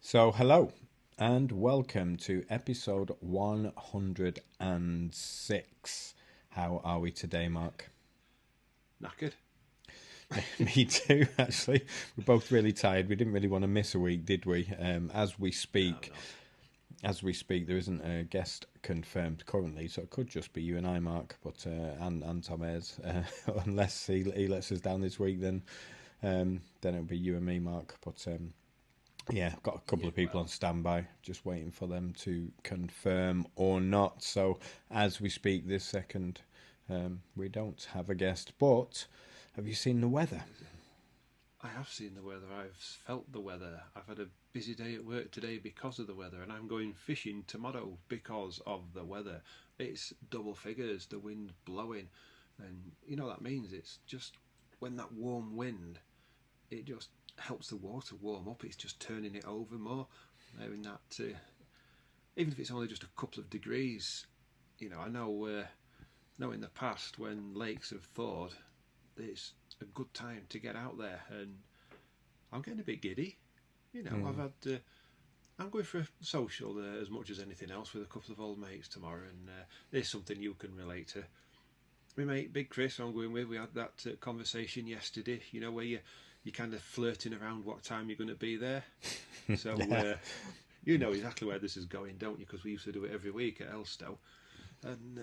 So, hello and welcome to episode 106. How are we today, Mark? Knackered. Me too, actually. We're both really tired. We didn't really want to miss a week, did we? No, no. As we speak, there isn't a guest confirmed currently, so it could just be you and I, Mark, but and Tom Ayres. Unless he lets us down this week, then it'll be you and me, Mark. But yeah, I've got a couple Yeah, of people on well, standby, just waiting for them to confirm or not. So, as we speak this second, we don't have a guest. But have you seen the weather? I have seen the weather. I've felt the weather. I've had a busy day at work today because of the weather, and I'm going fishing tomorrow because of the weather. It's double figures, the wind blowing, and you know what that means. It's just when that warm wind, it just helps the water warm up. It's just turning it over more. Knowing that, even if it's only just a couple of degrees, I know in the past when lakes have thawed, it's a good time to get out there, and I'm getting a bit giddy. I've Mm. had. I'm going for a social as much as anything else with a couple of old mates tomorrow, and there's something you can relate to. My mate, Big Chris, I'm going with. We had that conversation yesterday. Where you're kind of flirting around what time you're going to be there. So Yeah. you know exactly where this is going, don't you? Because we used to do it every week at Elstow, and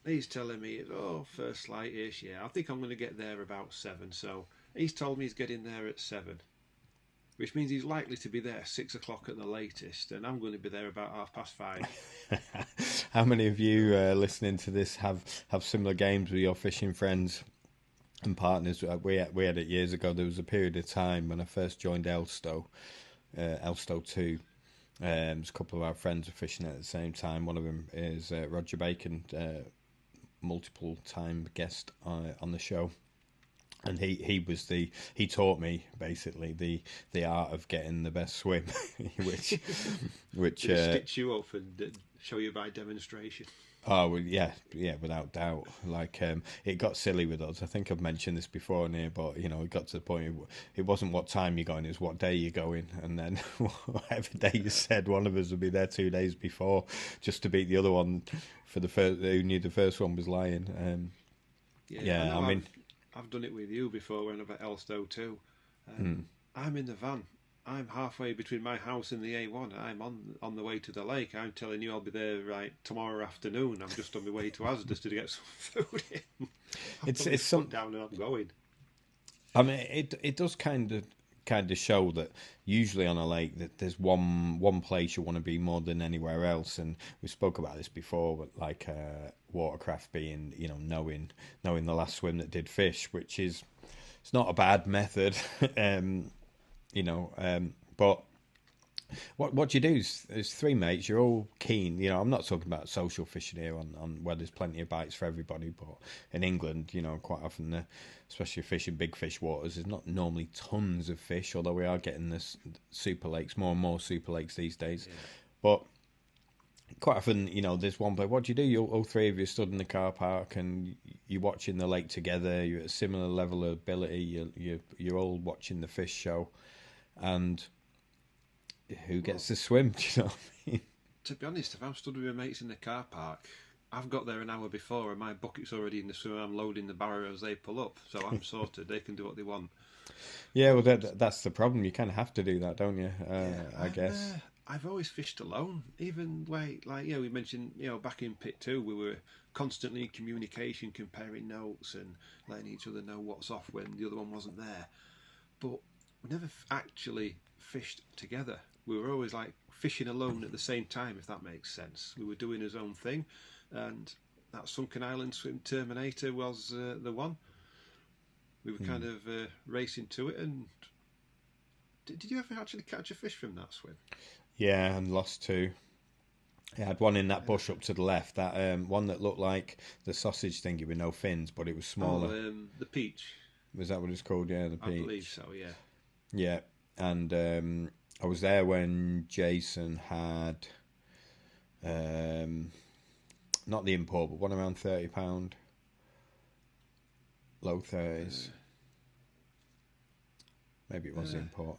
he's telling me, oh, first light-ish, yeah. I think I'm going to get there about 7. So he's told me he's getting there at 7, which means he's likely to be there 6 o'clock at the latest, and I'm going to be there about 5:30. How many of you So listening to this have similar games with your fishing friends and partners? We had it years ago. There was a period of time when I first joined Elstow 2. There's a couple of our friends were fishing at the same time. One of them is Roger Bacon, multiple time guest on the show, and he taught me basically the art of getting the best swim, which which did he stitch you up and show you by demonstration? oh well, yeah, without doubt. Like it got silly with us. I think I've mentioned this before in here, but it got to the point it wasn't what time you're going, it's what day you're going, and then whatever day you said, one of us would be there 2 days before, just to beat the other one for the first who knew the first one was lying. Yeah, I Yeah, I know. mean, I've done it with you before when I'm at Elstow too. hmm, I'm in the van. I'm halfway between my house and the A1. I'm on the way to the lake. I'm telling you, I'll be there right tomorrow afternoon. I'm just on my way to Asda's to get some food in. I've put my it's foot some. down and I'm going. I mean, it does kind of show that usually on a lake that there's one place you want to be more than anywhere else, and we spoke about this before, but like watercraft being knowing the last swim that did fish, which is it's not a bad method, but what you do is three mates. You're all keen. I'm not talking about social fishing here on where there's plenty of bites for everybody. But in England, quite often, especially fishing big fish waters, there's not normally tons of fish. Although we are getting this super lakes, more and more super lakes these days. Yeah, But quite often, there's one place. What do you do? You all three of you stood in the car park and you're watching the lake together. You're at a similar level of ability. You're all watching the fish show, and who well, gets to swim? Do you know what I mean? to be honest, if I'm stood with my mates in the car park, I've got there an hour before and my bucket's already in the swim. I'm loading the barrow as they pull up, so I'm sorted. They can do what they want. Yeah, well, But that's the problem. You kind of have to do that, don't you? yeah, I guess. I've always fished alone. Even like we mentioned, back in pit 2, we were constantly in communication, comparing notes and letting each other know what's off when the other one wasn't there. But we never actually fished together. We were always like fishing alone at the same time, if that makes sense. We were doing his own thing, and that Sunken Island swim Terminator was the one. We were Hmm. kind of racing to it. And did you ever actually catch a fish from that swim? Yeah, and lost two. I had one in that Uh, bush up to the left. That one that looked like the sausage thingy with no fins, but it was oh, smaller. the peach. Was that what it's called? Yeah, the I believe peach. so. Yeah. Yeah, and I was there when Jason had um, not the import, but one around £30, low thirties. Uh, Maybe it was the uh, import.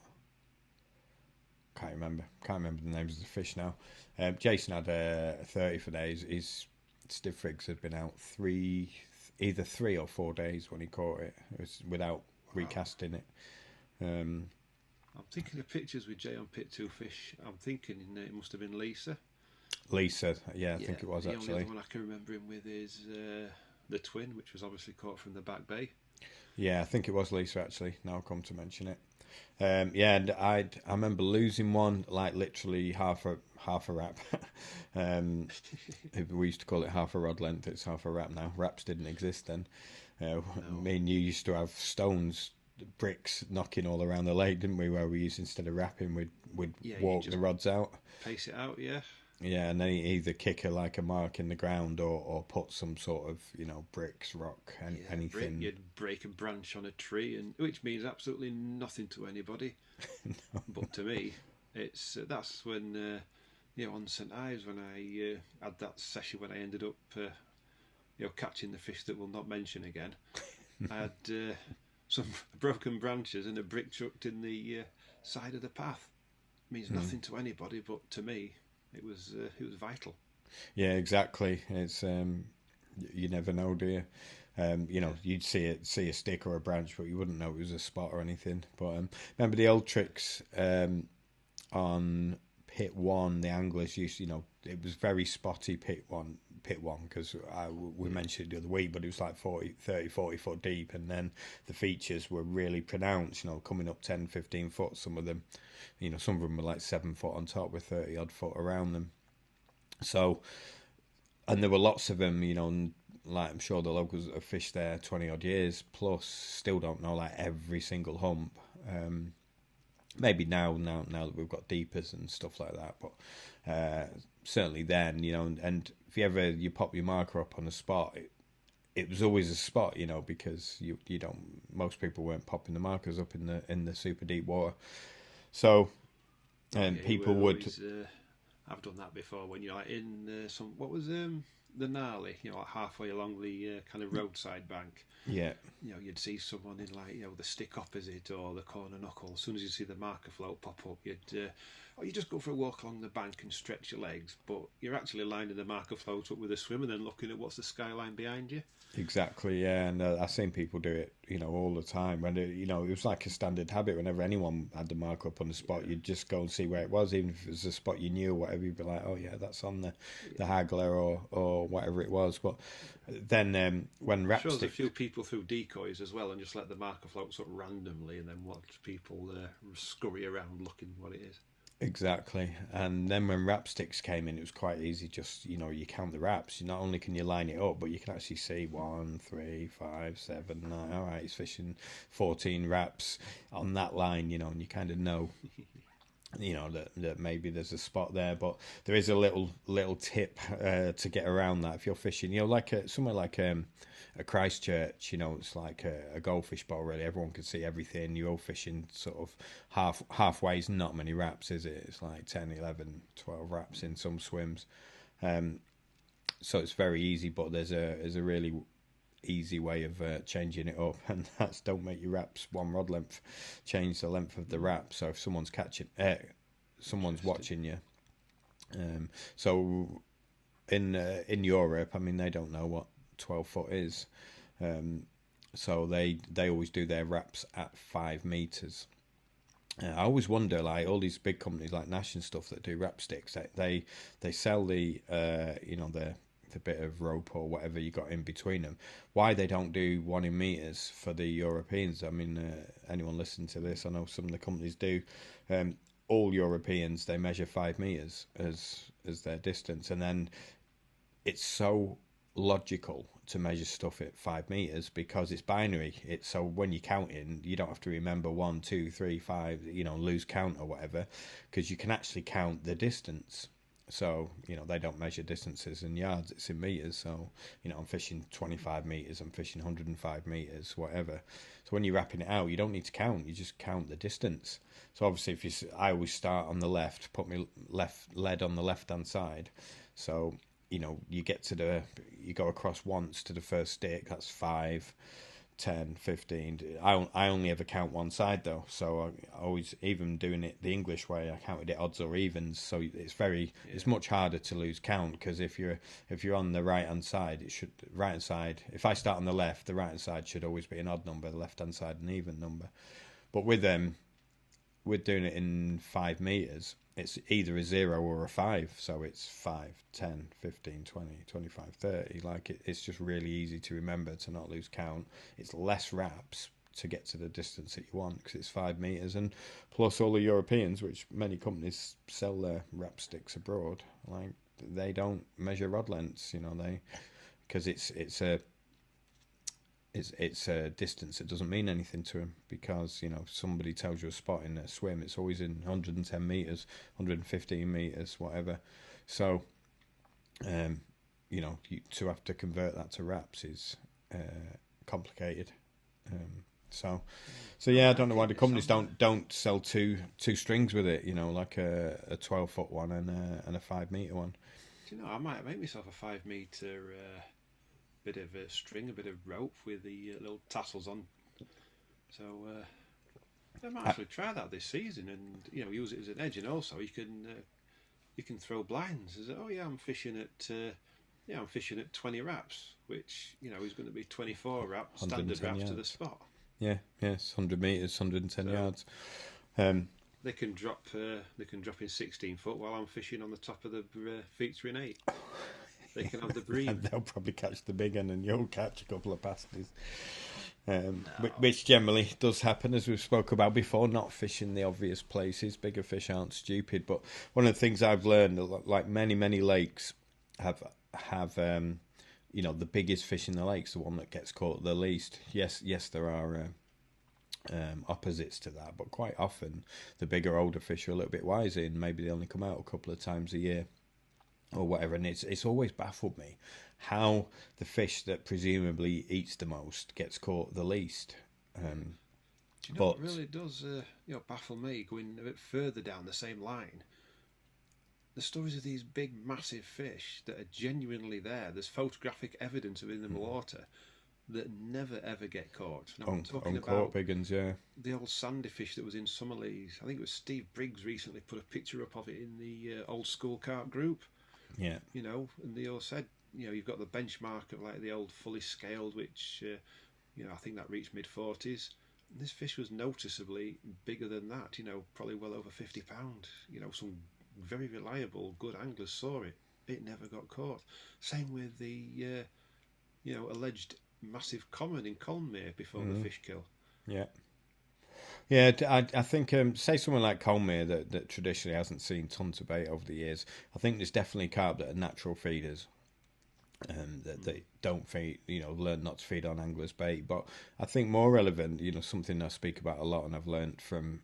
can't remember. Can't remember the names of the fish now. Jason had 30 for days. His stiff rigs had been out either 3 or 4 days when he caught it. It was without recasting it. I'm thinking of pictures with Jay on Pit 2 fish. I'm thinking it must have been Lisa. Lisa, yeah, I think it was the actually. The only other one I can remember him with is the twin, which was obviously caught from the back bay. Yeah, I think it was Lisa actually. Now I've come to mention it. Yeah, and I remember losing one, like literally half a wrap. We used to call it half a rod length. It's half a wrap now. Wraps didn't exist then. No. Me and you used to have stones, bricks knocking all around the lake, didn't we? Where we used, instead of wrapping, we'd walk the rods out. Pace it out, yeah. Yeah, and then either kick a mark in the ground or put some sort of, bricks, rock, and anything. You'd break a branch on a tree, and which means absolutely nothing to anybody. No. But to me, that's when on St Ives, when I had that session when I ended up catching the fish that we'll not mention again. I had some broken branches and a brick chucked in the side of the path. It means nothing to anybody, but to me, it was vital. Yeah, exactly. It's you never know, do you? You'd see a stick or a branch, but you wouldn't know it was a spot or anything. But remember the old tricks on Pit 1, the anglers used, it was very spotty Pit 1 because we mentioned it the other week, but it was like 30, 40 foot deep, and then the features were really pronounced, coming up 10, 15 foot, some of them. Some of them were like 7 foot on top with 30 odd foot around them. So, and there were lots of them, and like I'm sure the locals that have fished there 20 odd years plus still don't know like every single hump. Maybe now that we've got deepers and stuff like that, but certainly then, and if you pop your marker up on a spot, it was always a spot, because you don't, most people weren't popping the markers up in the super deep water. So, and people would. Always, I've done that before when you're like in what was the gnarly, like halfway along the kind of roadside bank. Yeah. You'd see someone in like the stick opposite or the corner knuckle. As soon as you see the marker float pop up, you just go for a walk along the bank and stretch your legs, but you're actually lining the marker float up with a swim and then looking at what's the skyline behind you. Exactly, yeah, and I've seen people do it, all the time. When it was like a standard habit. Whenever anyone had the mark up on the spot, you'd just go and see where it was, even if it was a spot you knew or whatever. You'd be like, "Oh yeah, that's on the haggler or whatever it was." But then when Rapstick, shows a few people through decoys as well, and just let the marker float sort of randomly, and then watch people scurry around looking what it is. Exactly, and then when wrap sticks came in, it was quite easy. Just you count the wraps. Not only can you line it up, but you can actually see 1, 3, 5, 7, 9. All right, he's fishing 14 wraps on that line. And you kind of know, that maybe there's a spot there. But there is a little tip to get around that if you're fishing. Like somewhere like a Christchurch, it's like a goldfish bowl. Really, everyone can see everything. You're all fishing sort of halfway. It's not many wraps, is it? It's like 10, 11, 12 wraps in some swims. So it's very easy, but there's a really easy way of changing it up, and that's don't make your wraps one rod length. Change the length of the wrap. So if someone's someone's watching you. So in Europe, they don't know what 12 foot is, so they always do their wraps at 5 meters. I always wonder, like all these big companies like Nash and stuff that do wrap sticks, they sell the the bit of rope or whatever you got in between them. Why they don't do 1 in meters for the Europeans? Anyone listening to this, I know some of the companies do. All Europeans, they measure 5 meters as their distance, and then it's so logical to measure stuff at 5 meters because it's binary. It's so when you're counting, you don't have to remember 1, 2, 3, 5, lose count or whatever, because you can actually count the distance. So they don't measure distances in yards, it's in meters. So I'm fishing 25 meters, I'm fishing 105 meters, whatever. So when you're wrapping it out, you don't need to count, you just count the distance. So obviously I always start on the left, put my left lead on the left hand side. So you get you go across once to the first stick, that's 5. 10, 15. I only ever count one side though, so I always, even doing it the English way, I counted it odds or evens. So it's much harder to lose count, because if you're on the right hand side, right hand side. If I start on the left, the right hand side should always be an odd number, the left hand side an even number. But with we're doing it in 5 meters. It's either a 0 or a 5, so it's 5, 10, 15, 20, 25, 30. Like it's just really easy to remember, to not lose count. It's less wraps to get to the distance that you want, because it's 5 meters, and plus all the Europeans, which many companies sell their wrap sticks abroad, like they don't measure rod lengths, because it's a distance that doesn't mean anything to him, because somebody tells you a spot in a swim, it's always in 110 meters, 115 meters, whatever. So to have to convert that to wraps is complicated. So yeah, I don't know why the companies don't sell two strings with it, like a 12-foot one and a 5 meter one. Do you know, I might make myself a 5 meter bit of a string, a bit of rope with the little tassels on. So I might actually try that this season, and use it as an edge, and also you can throw blinds. I'm fishing at 20 wraps, which is going to be 24 wraps, standard wraps yards to the spot. Yes, 100 meters, 110 yards. They can drop in 16 foot while I'm fishing on the top of the feature in 8. They can have the breeze. And they'll probably catch the big one, and you'll catch a couple of pasties. Which generally does happen, as we've spoke about before, not fishing the obvious places. Bigger fish aren't stupid. But one of the things I've learned, like many lakes have the biggest fish in the lake's the one that gets caught the least. Yes, there are opposites to that, but quite often the bigger, older fish are a little bit wiser, and maybe they only come out a couple of times a year or whatever. And it's always baffled me how the fish that presumably eats the most gets caught the least. Do you know what really does baffle me, going a bit further down the same line? The stories of these big, massive fish that are genuinely there. There's photographic evidence of in the water that never ever get caught. Now, I'm talking about big ones, yeah. The old sandy fish that was in Summerlees. I think it was Steve Briggs recently put a picture up of it in the old school carp group. Yeah. And they all said, you've got the benchmark of like the old fully scaled, which, I think that reached mid-40s. And this fish was noticeably bigger than that, probably well over 50 pounds. Some very reliable, good anglers saw it. It never got caught. Same with the, alleged massive common in Colmere before the fish kill. Yeah. Yeah, I think, say someone like Colmere that traditionally hasn't seen tons of bait over the years, I think there's definitely carp that are natural feeders, that they don't feed, learn not to feed on anglers' bait. But I think more relevant, something I speak about a lot, and I've learnt from,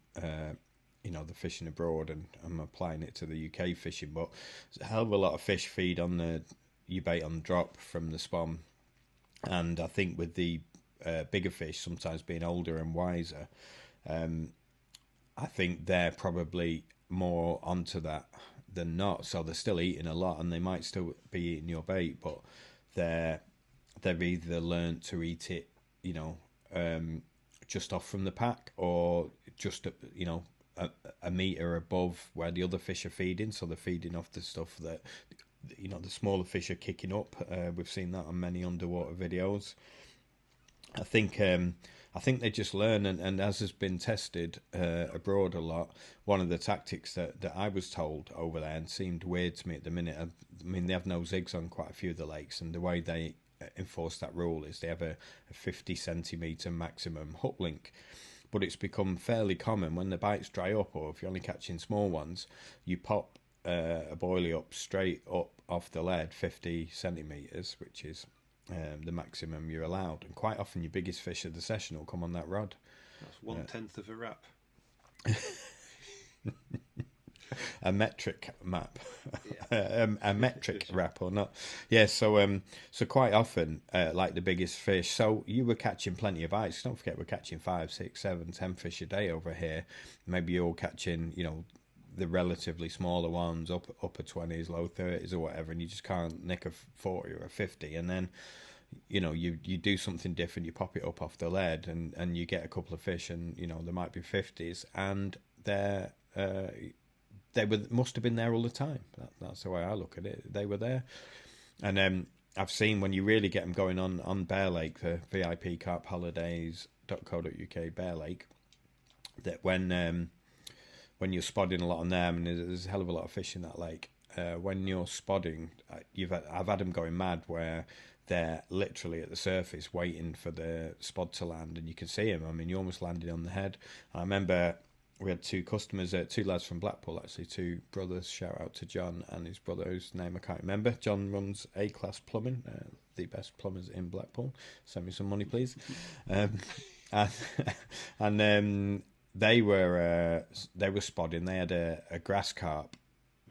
the fishing abroad, and I'm applying it to the UK fishing, but there's a hell of a lot of fish feed on your bait on the drop from the spawn. And I think with the bigger fish sometimes being older and wiser, I think they're probably more onto that than not. So they're still eating a lot, and they might still be eating your bait, but they've either learned to eat it, just off from the pack, or just a meter above where the other fish are feeding. So they're feeding off the stuff that the smaller fish are kicking up. We've seen that on many underwater videos. I think they just learn, and as has been tested abroad a lot, one of the tactics that I was told over there, and seemed weird to me at the minute, I mean, they have no zigs on quite a few of the lakes, and the way they enforce that rule is they have a 50 centimetre maximum hook link. But it's become fairly common when the bites dry up, or if you're only catching small ones, you pop a boilie up straight up off the lead 50 centimetres, which is the maximum you're allowed, and quite often your biggest fish of the session will come on that rod. That's 1/10 of a wrap. A metric map. A metric wrap or not. Yeah, so quite often, like the biggest fish, so you were catching plenty of bites. Don't forget, we're catching 5, 6, 7, 10 fish a day over here. Maybe you're catching, the relatively smaller ones, upper 20s, low 30s or whatever, and you just can't nick a 40 or a 50. And then you do something different, you pop it up off the lead, and you get a couple of fish, and there might be 50s, and they must have been there all the time. That's the way I look at it. They were there, and I've seen when you really get them going on Bear Lake, the VIP Carp Holidays.co.uk Bear Lake, that when you're spodding a lot on them, and there's a hell of a lot of fish in that lake. When you're spodding, I've had them going mad where they're literally at the surface waiting for the spod to land, and you can see them. I mean, you're almost landing on the head. I remember we had two customers, two lads from Blackpool, actually, two brothers. Shout out to John and his brother, whose name I can't remember. John runs A-Class Plumbing, the best plumbers in Blackpool. Send me some money, please. And they were spodding. They had a grass carp,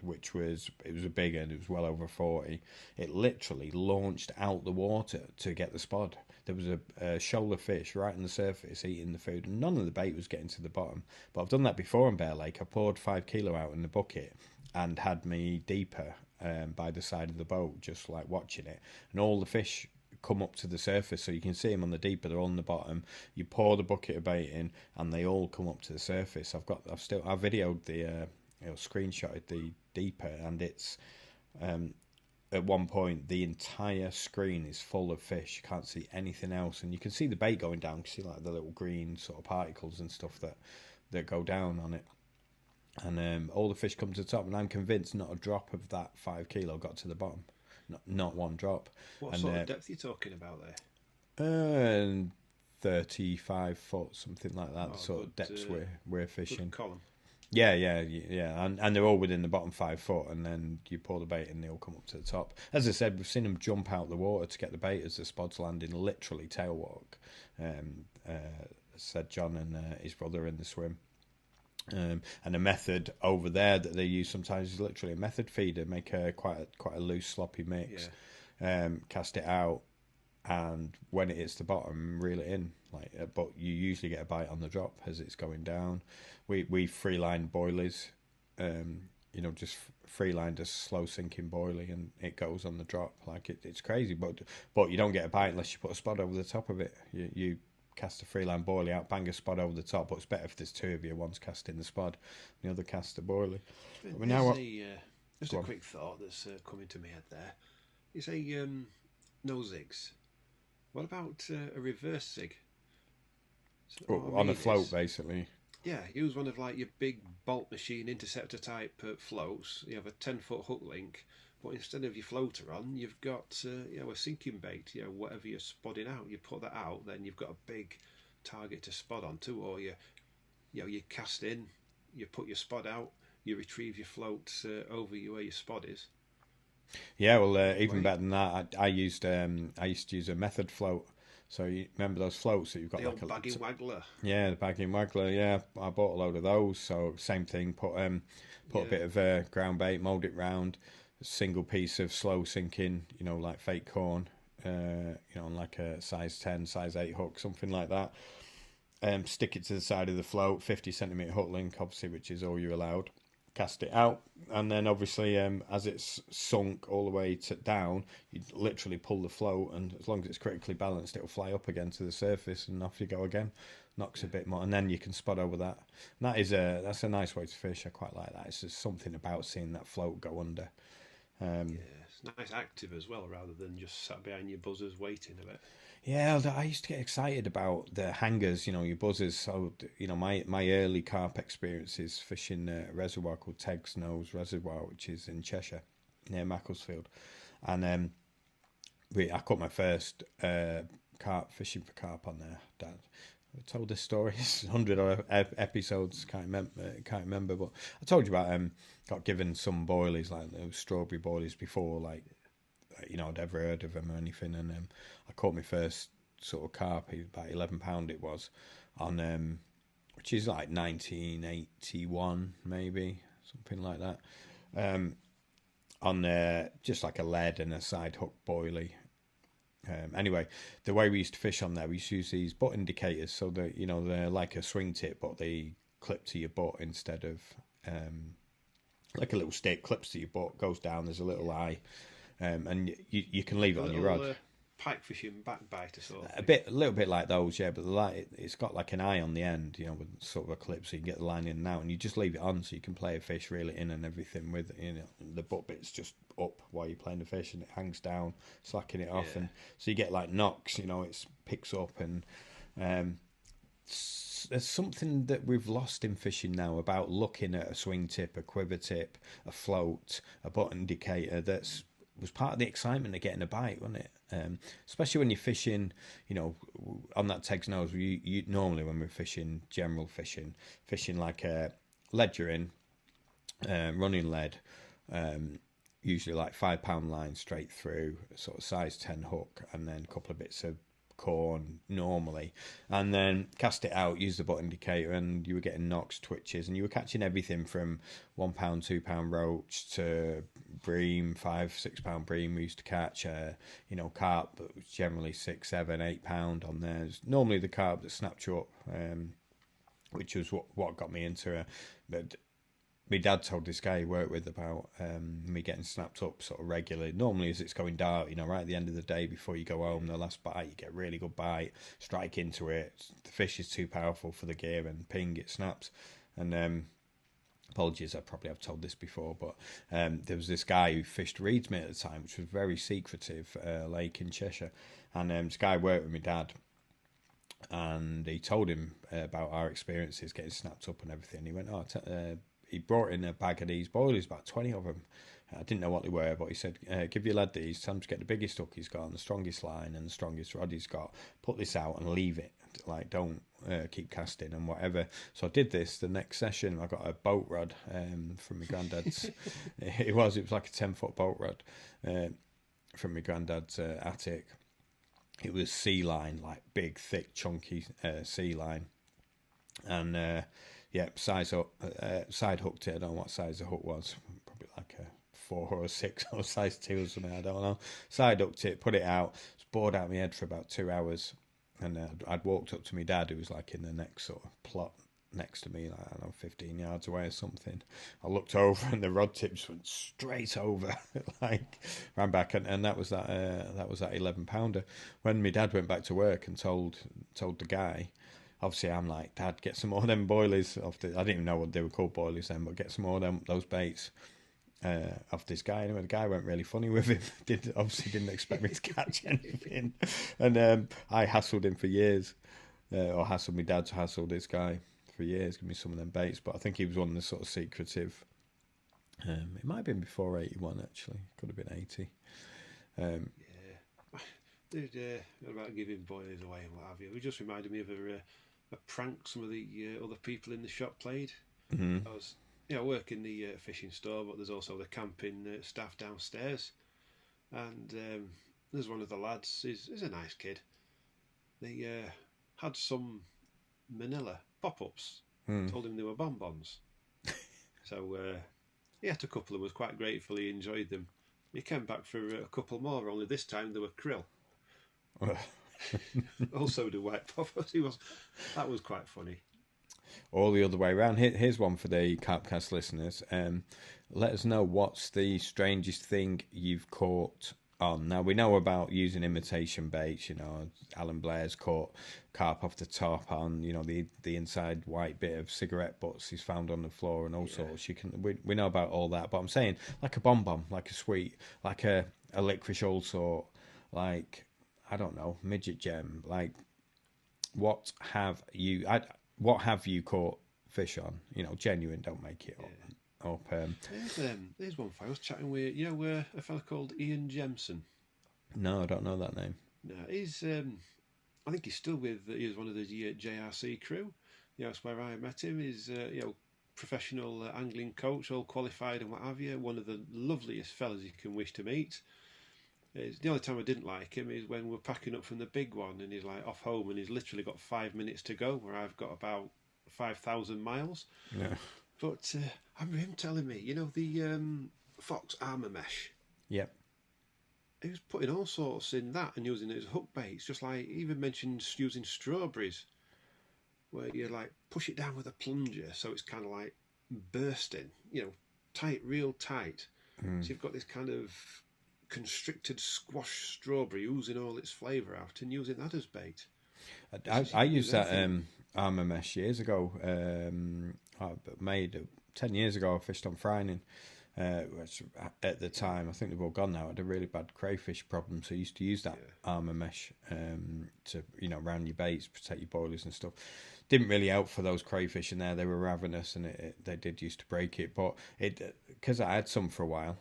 which was a big one. It was well over 40. It literally launched out the water to get the spod. There was a shoal of fish right on the surface eating the food, and none of the bait was getting to the bottom. But I've done that before in Bear Lake. I poured 5 kilo out in the bucket and had me deeper by the side of the boat, just like watching it, and all the fish come up to the surface, so you can see them on the deeper. They're on the bottom. You pour the bucket of bait in, and they all come up to the surface. I videoed the screenshotted the deeper, and it's at one point the entire screen is full of fish. You can't see anything else, and you can see the bait going down. You can see like the little green sort of particles and stuff that go down on it, and all the fish come to the top, and I'm convinced not a drop of that 5 kilo got to the bottom. Not one drop. What sort of depth are you talking about there? 35 foot, something like that. The sort of depths we're fishing. Column. Yeah, and they're all within the bottom 5 foot, and then you pour the bait and they all come up to the top. As I said, we've seen them jump out the water to get the bait as the spod's landing, literally tail walk. Said John and his brother in the swim. And a method over there that they use sometimes is literally a method feeder. Make quite a loose, sloppy mix, cast it out, and when it hits the bottom, reel it in. But you usually get a bite on the drop as it's going down. We free line boilies, just free lined a slow sinking boilie, and it goes on the drop. It's crazy, but you don't get a bite unless you put a spot over the top of it. You cast a freeline boilie out, bang a spot over the top, but it's better if there's two of you, one's casting the spot, the other casts the boilie. Just a quick thought that's coming to my head there. You say no zigs. What about a reverse zig? On a float, basically. Yeah, use one of your big bolt machine interceptor type floats. You have a 10-foot hook link, but instead of your floater on, you've got a sinking bait. Whatever you're spodding out, you put that out, then you've got a big target to spod onto, or you cast in, you put your spod out, you retrieve your float over you where your spod is. Yeah, well, even better than that, I used to use a method float. So you remember those floats that you've got, the old bagging waggler? Yeah, the bagging waggler. Yeah, I bought a load of those. So same thing. Put a bit of ground bait, mould it round, a single piece of slow sinking, like fake corn, on like a size 10, size 8 hook, something like that. Stick it to the side of the float, 50 centimetre hook link, obviously, which is all you're allowed. Cast it out, and then obviously as it's sunk all the way down, you literally pull the float, and as long as it's critically balanced, it'll fly up again to the surface, and off you go again. Knocks a bit more, and then you can spot over that. And that's a nice way to fish. I quite like that. It's just something about seeing that float go under. It's nice active as well, rather than just sat behind your buzzers waiting a bit. Yeah, I used to get excited about the hangers, your buzzers. So, my early carp experiences fishing a reservoir called Teg's Nose Reservoir, which is in Cheshire, near Macclesfield. And I caught my first carp, fishing for carp on there. Dad, I told this story, it's 100 episodes, can't remember, but I told you about got given some boilies, like those strawberry boilies before, I'd ever heard of them or anything, and I caught my first sort of carp, about £11 it was, on which is like 1981 maybe, something like that, on just like a lead and a side hook boilie. Anyway, the way we used to fish on there, we used to use these butt indicators, so that they're like a swing tip, but they clip to your butt instead of like a little stick, clips to your butt, goes down, there's a little eye. And you can leave it on your rod. pike fishing backbiter sort of A thing. little bit like those, yeah. But the light, it's got like an eye on the end, with sort of a clip, so you can get the line in and out, and you just leave it on, so you can play a fish, reel it in, and everything with, the butt bit's just up while you're playing the fish, and it hangs down, slacking it off, Yeah, and so you get like knocks, it picks up, and um, there's something that we've lost in fishing now about looking at a swing tip, a quiver tip, a float, a butt indicator. That's was part of the excitement of getting a bite, wasn't it? Especially when you're fishing, on that Teg's nose. You normally when we're fishing, general fishing like a lead you're in, running lead, usually like £5 line straight through, sort of size 10 hook, and then a couple of bits of corn normally, and then cast it out, use the butt indicator, and you were getting knocks, twitches, and you were catching everything from £1, £2 roach to bream, £5, £6 bream we used to catch, carp that was generally £6, £7, £8 on there. Normally the carp that snapped you up, which was what got me into it. But my dad told this guy he worked with about me getting snapped up sort of regularly. Normally, as it's going dark, right at the end of the day before you go home, the last bite, you get a really good bite, strike into it. The fish is too powerful for the gear, and ping, it snaps. And apologies, I probably have told this before, but there was this guy who fished Reedsmere at the time, which was a very secretive lake in Cheshire. And this guy worked with my dad, and he told him about our experiences getting snapped up and everything. He went, he brought in a bag of these boilies, about 20 of them. I didn't know what they were, but he said, give your lad these, tell him to get the biggest hook he's got and the strongest line and the strongest rod he's got. Put this out and leave it. Like, don't keep casting and whatever. So I did this. The next session, I got a boat rod from my granddad's. It was like a 10-foot boat rod from my granddad's attic. It was sea line, like big, thick, chunky sea line. And side hooked it. I don't know what size the hook was. Probably like a 4 or a 6 or size 2 or something. I don't know. Side hooked it, put it out. I was bored out of my head for about 2 hours. And I'd walked up to my dad, who was like in the next sort of plot next to me, like, I don't know, 15 yards away or something. I looked over and the rod tips went straight over, like ran back, and that was that 11-pounder. When my dad went back to work and told the guy, obviously I'm like, Dad, get some more of them boilies off I didn't even know what they were called, boilies then, but get some more of those baits off this guy. Anyway, the guy went really funny with him. Obviously didn't expect me to catch anything, and I hassled him for years, or hassled my dad to hassle this guy for years, give me some of them baits. But I think he was one of the sort of secretive. It might have been before 81, actually. Could have been 80. Yeah. Dude, about giving boilies away and what have you. It just reminded me of a prank some of the other people in the shop played. Mm-hmm. I was, I work in the fishing store, but there's also the camping staff downstairs. And there's one of the lads, he's a nice kid. They had some manila pop-ups. Told him they were bonbons. So he had a couple and was quite grateful he enjoyed them. He came back for a couple more, only this time they were krill. Also the white poppers. That was quite funny. All the other way around. Here's one for the Carp Cast listeners. Let us know what's the strangest thing you've caught on. Now, we know about using imitation baits. Alan Blair's caught carp off the top on, the inside white bit of cigarette butts he's found on the floor and all sorts. We know about all that, but I'm saying like a bonbon, like a sweet, like a licorice all sort, like, I don't know, midget gem. Like, what have you caught fish on? Genuine, don't make it up. There's one for I was chatting with, a fella called Ian Jemson. No, I don't know that name. No, he's I think he's still with. He was one of the JRC crew. That's where I met him. He's professional angling coach, all qualified and what have you. One of the loveliest fellas you can wish to meet. The only time I didn't like him is when we're packing up from the big one and he's like off home and he's literally got 5 minutes to go, where I've got about 5,000 miles. Yeah. But I remember him telling me, the fox armour mesh. Yep. He was putting all sorts in that and using it as hook baits. Just like he even mentioned using strawberries, where you like push it down with a plunger so it's kind of like bursting, tight, real tight. So you've got this kind of constricted squash strawberry, oozing all its flavour out, and using that as bait. I used that armour mesh years ago. I made 10 years ago. I fished on Frining, which at the time I think they've all gone now. I had a really bad crayfish problem, so I used to use that armour mesh to around your baits, protect your boilers and stuff. Didn't really help for those crayfish in there. They were ravenous, and they did used to break it. But because I had some for a while.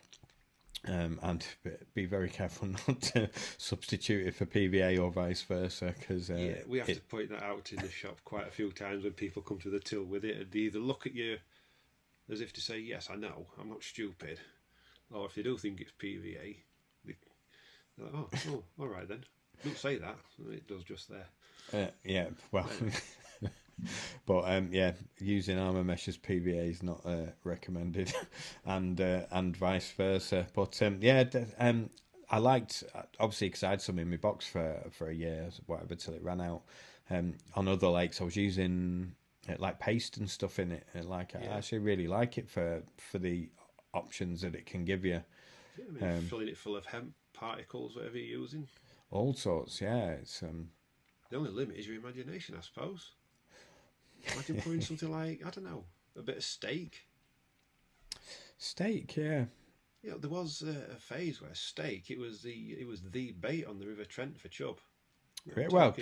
And be very careful not to substitute it for PVA or vice versa, because we have to point that out in the shop quite a few times when people come to the till with it, and they either look at you as if to say, "Yes, I know, I'm not stupid," or if they do think it's PVA, they're like, "Oh, all right then." Don't say that. It does just there. Yeah, well. But using armour mesh as PVA is not recommended, and vice versa. But I liked, obviously, because I had some in my box for a year, whatever, till it ran out. On other lakes, I was using like paste and stuff in it, and I actually really like it for the options that it can give you. Yeah, I mean, filling it full of hemp particles, whatever you're using. All sorts, yeah. It's the only limit is your imagination, I suppose. Imagine pouring something like, I don't know, a bit of steak. Steak, yeah. Yeah, there was a phase where steak, it was the bait on the River Trent for chub. Well,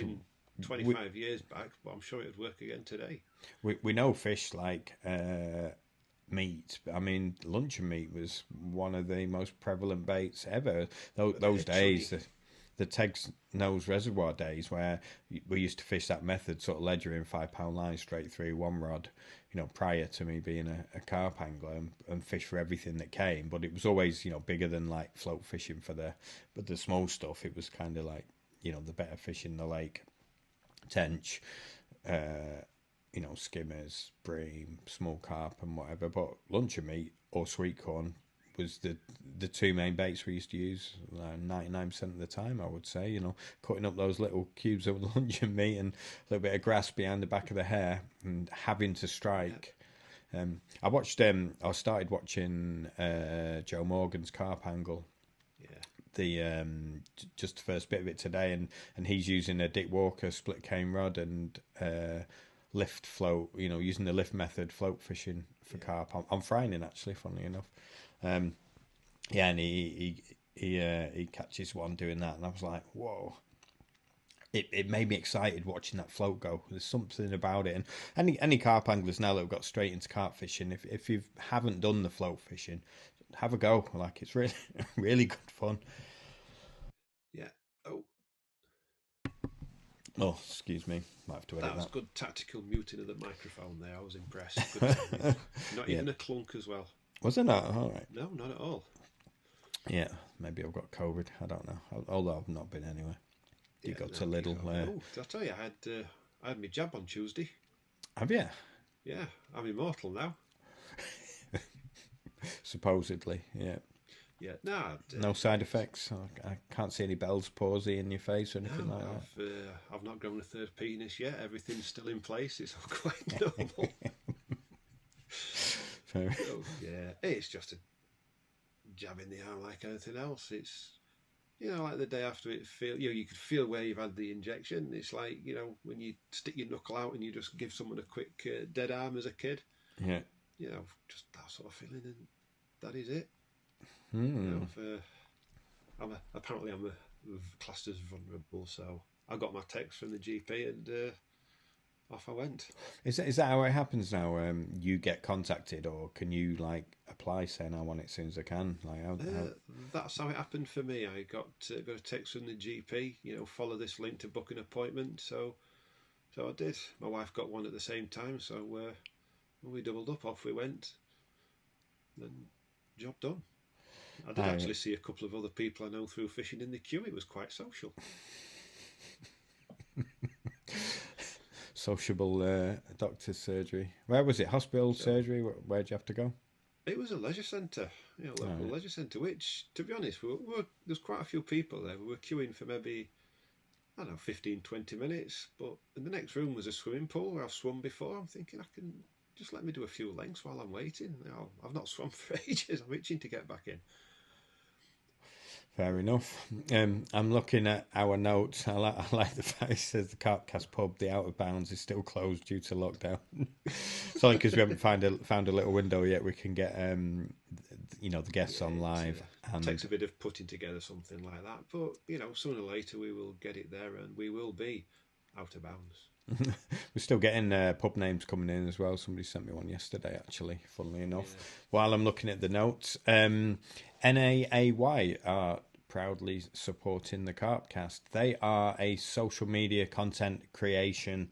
25 years back, but I'm sure it would work again today. We know fish like meat. I mean, luncheon meat was one of the most prevalent baits ever. Those days, the Tegg's Nose Reservoir days, where we used to fish that method, sort of ledgering 5 pound line straight through one rod, prior to me being a carp angler, and fish for everything that came. But it was always, bigger than like float fishing but the small stuff. It was kind of like, the better fish in the lake, tench, skimmers, bream, small carp and whatever. But luncheon meat or sweet corn was the two main baits we used to use 99% of the time, I would say. Cutting up those little cubes of luncheon meat and a little bit of grass behind the back of the hair and having to strike. I started watching Joe Morgan's Carp Angle. The just the first bit of it today, and he's using a Dick Walker split cane rod and lift float, using the lift method float fishing for carp. I'm frying actually, funnily enough. And he catches one doing that, and I was like, whoa. It made me excited watching that float go. There's something about it, and any carp anglers now that have got straight into carp fishing, if you haven't done the float fishing, have a go. Like, it's really really good fun. Yeah. Oh, excuse me. Might have to edit that. That was good tactical muting of the microphone there. I was impressed. Good not even a clunk as well. Was it not? All right. No, not at all. Yeah, maybe I've got COVID. I don't know. Although I've not been anyway. You got to Lidl. Did I tell you I had my jab on Tuesday? Have you? Yeah, I'm immortal now. Supposedly, yeah. Yeah, no side effects. I can't see any Bell's palsy in your face or anything like that. I've not grown a third penis yet. Everything's still in place. It's all quite normal. So, yeah, it's just a jab in the arm like anything else. It's like the day after it you could feel where you've had the injection. It's like when you stick your knuckle out and you just give someone a quick dead arm as a kid. Yeah. Just that sort of feeling, and that is it. Apparently I'm classed as vulnerable, so I got my text from the GP and off I went. Is that how it happens now? You get contacted, or can you apply saying I want it as soon as I can? That's how it happened for me. I got a text from the GP. Follow this link to book an appointment. So I did. My wife got one at the same time, so we doubled up. Off we went, and job done. I did actually see a couple of other people I know through fishing in the queue. It was quite social. Sociable doctor's surgery. Where was it? Hospital surgery? Where'd you have to go? It was a leisure centre, local leisure centre, which, to be honest, there's quite a few people there. We were queuing for maybe, 15, 20 minutes, but in the next room was a swimming pool where I've swum before. I'm thinking, I can just let me do a few lengths while I'm waiting. I've not swum for ages. I'm itching to get back in. Fair enough. I'm looking at our notes. I like the fact it says the Carp Cast pub, the out of bounds, is still closed due to lockdown. It's only because we haven't found a little window yet. We can get the guests Yeah, on live, it takes and a bit of putting together something like that, but sooner or later we will get it there, and we will be out of bounds. we're still getting pub names coming in as well. Somebody sent me one yesterday, actually, funnily enough. Yeah. While I'm looking at the notes, NAAY are proudly supporting the Carpcast. They are a social media content creation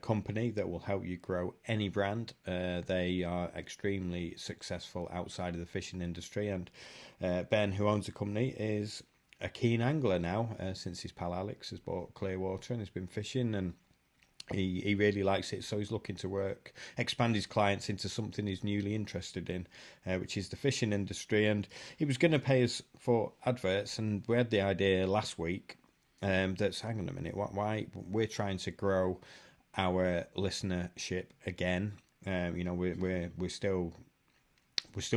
company that will help you grow any brand. They are extremely successful outside of the fishing industry, and Ben, who owns the company, is a keen angler now since his pal Alex has bought Clearwater and has been fishing, and he really likes it, so he's looking to expand his clients into something he's newly interested in, which is the fishing industry. And he was going to pay us for adverts, and we had the idea last week that's, hang on a minute, why we're trying to grow our listenership again. We're still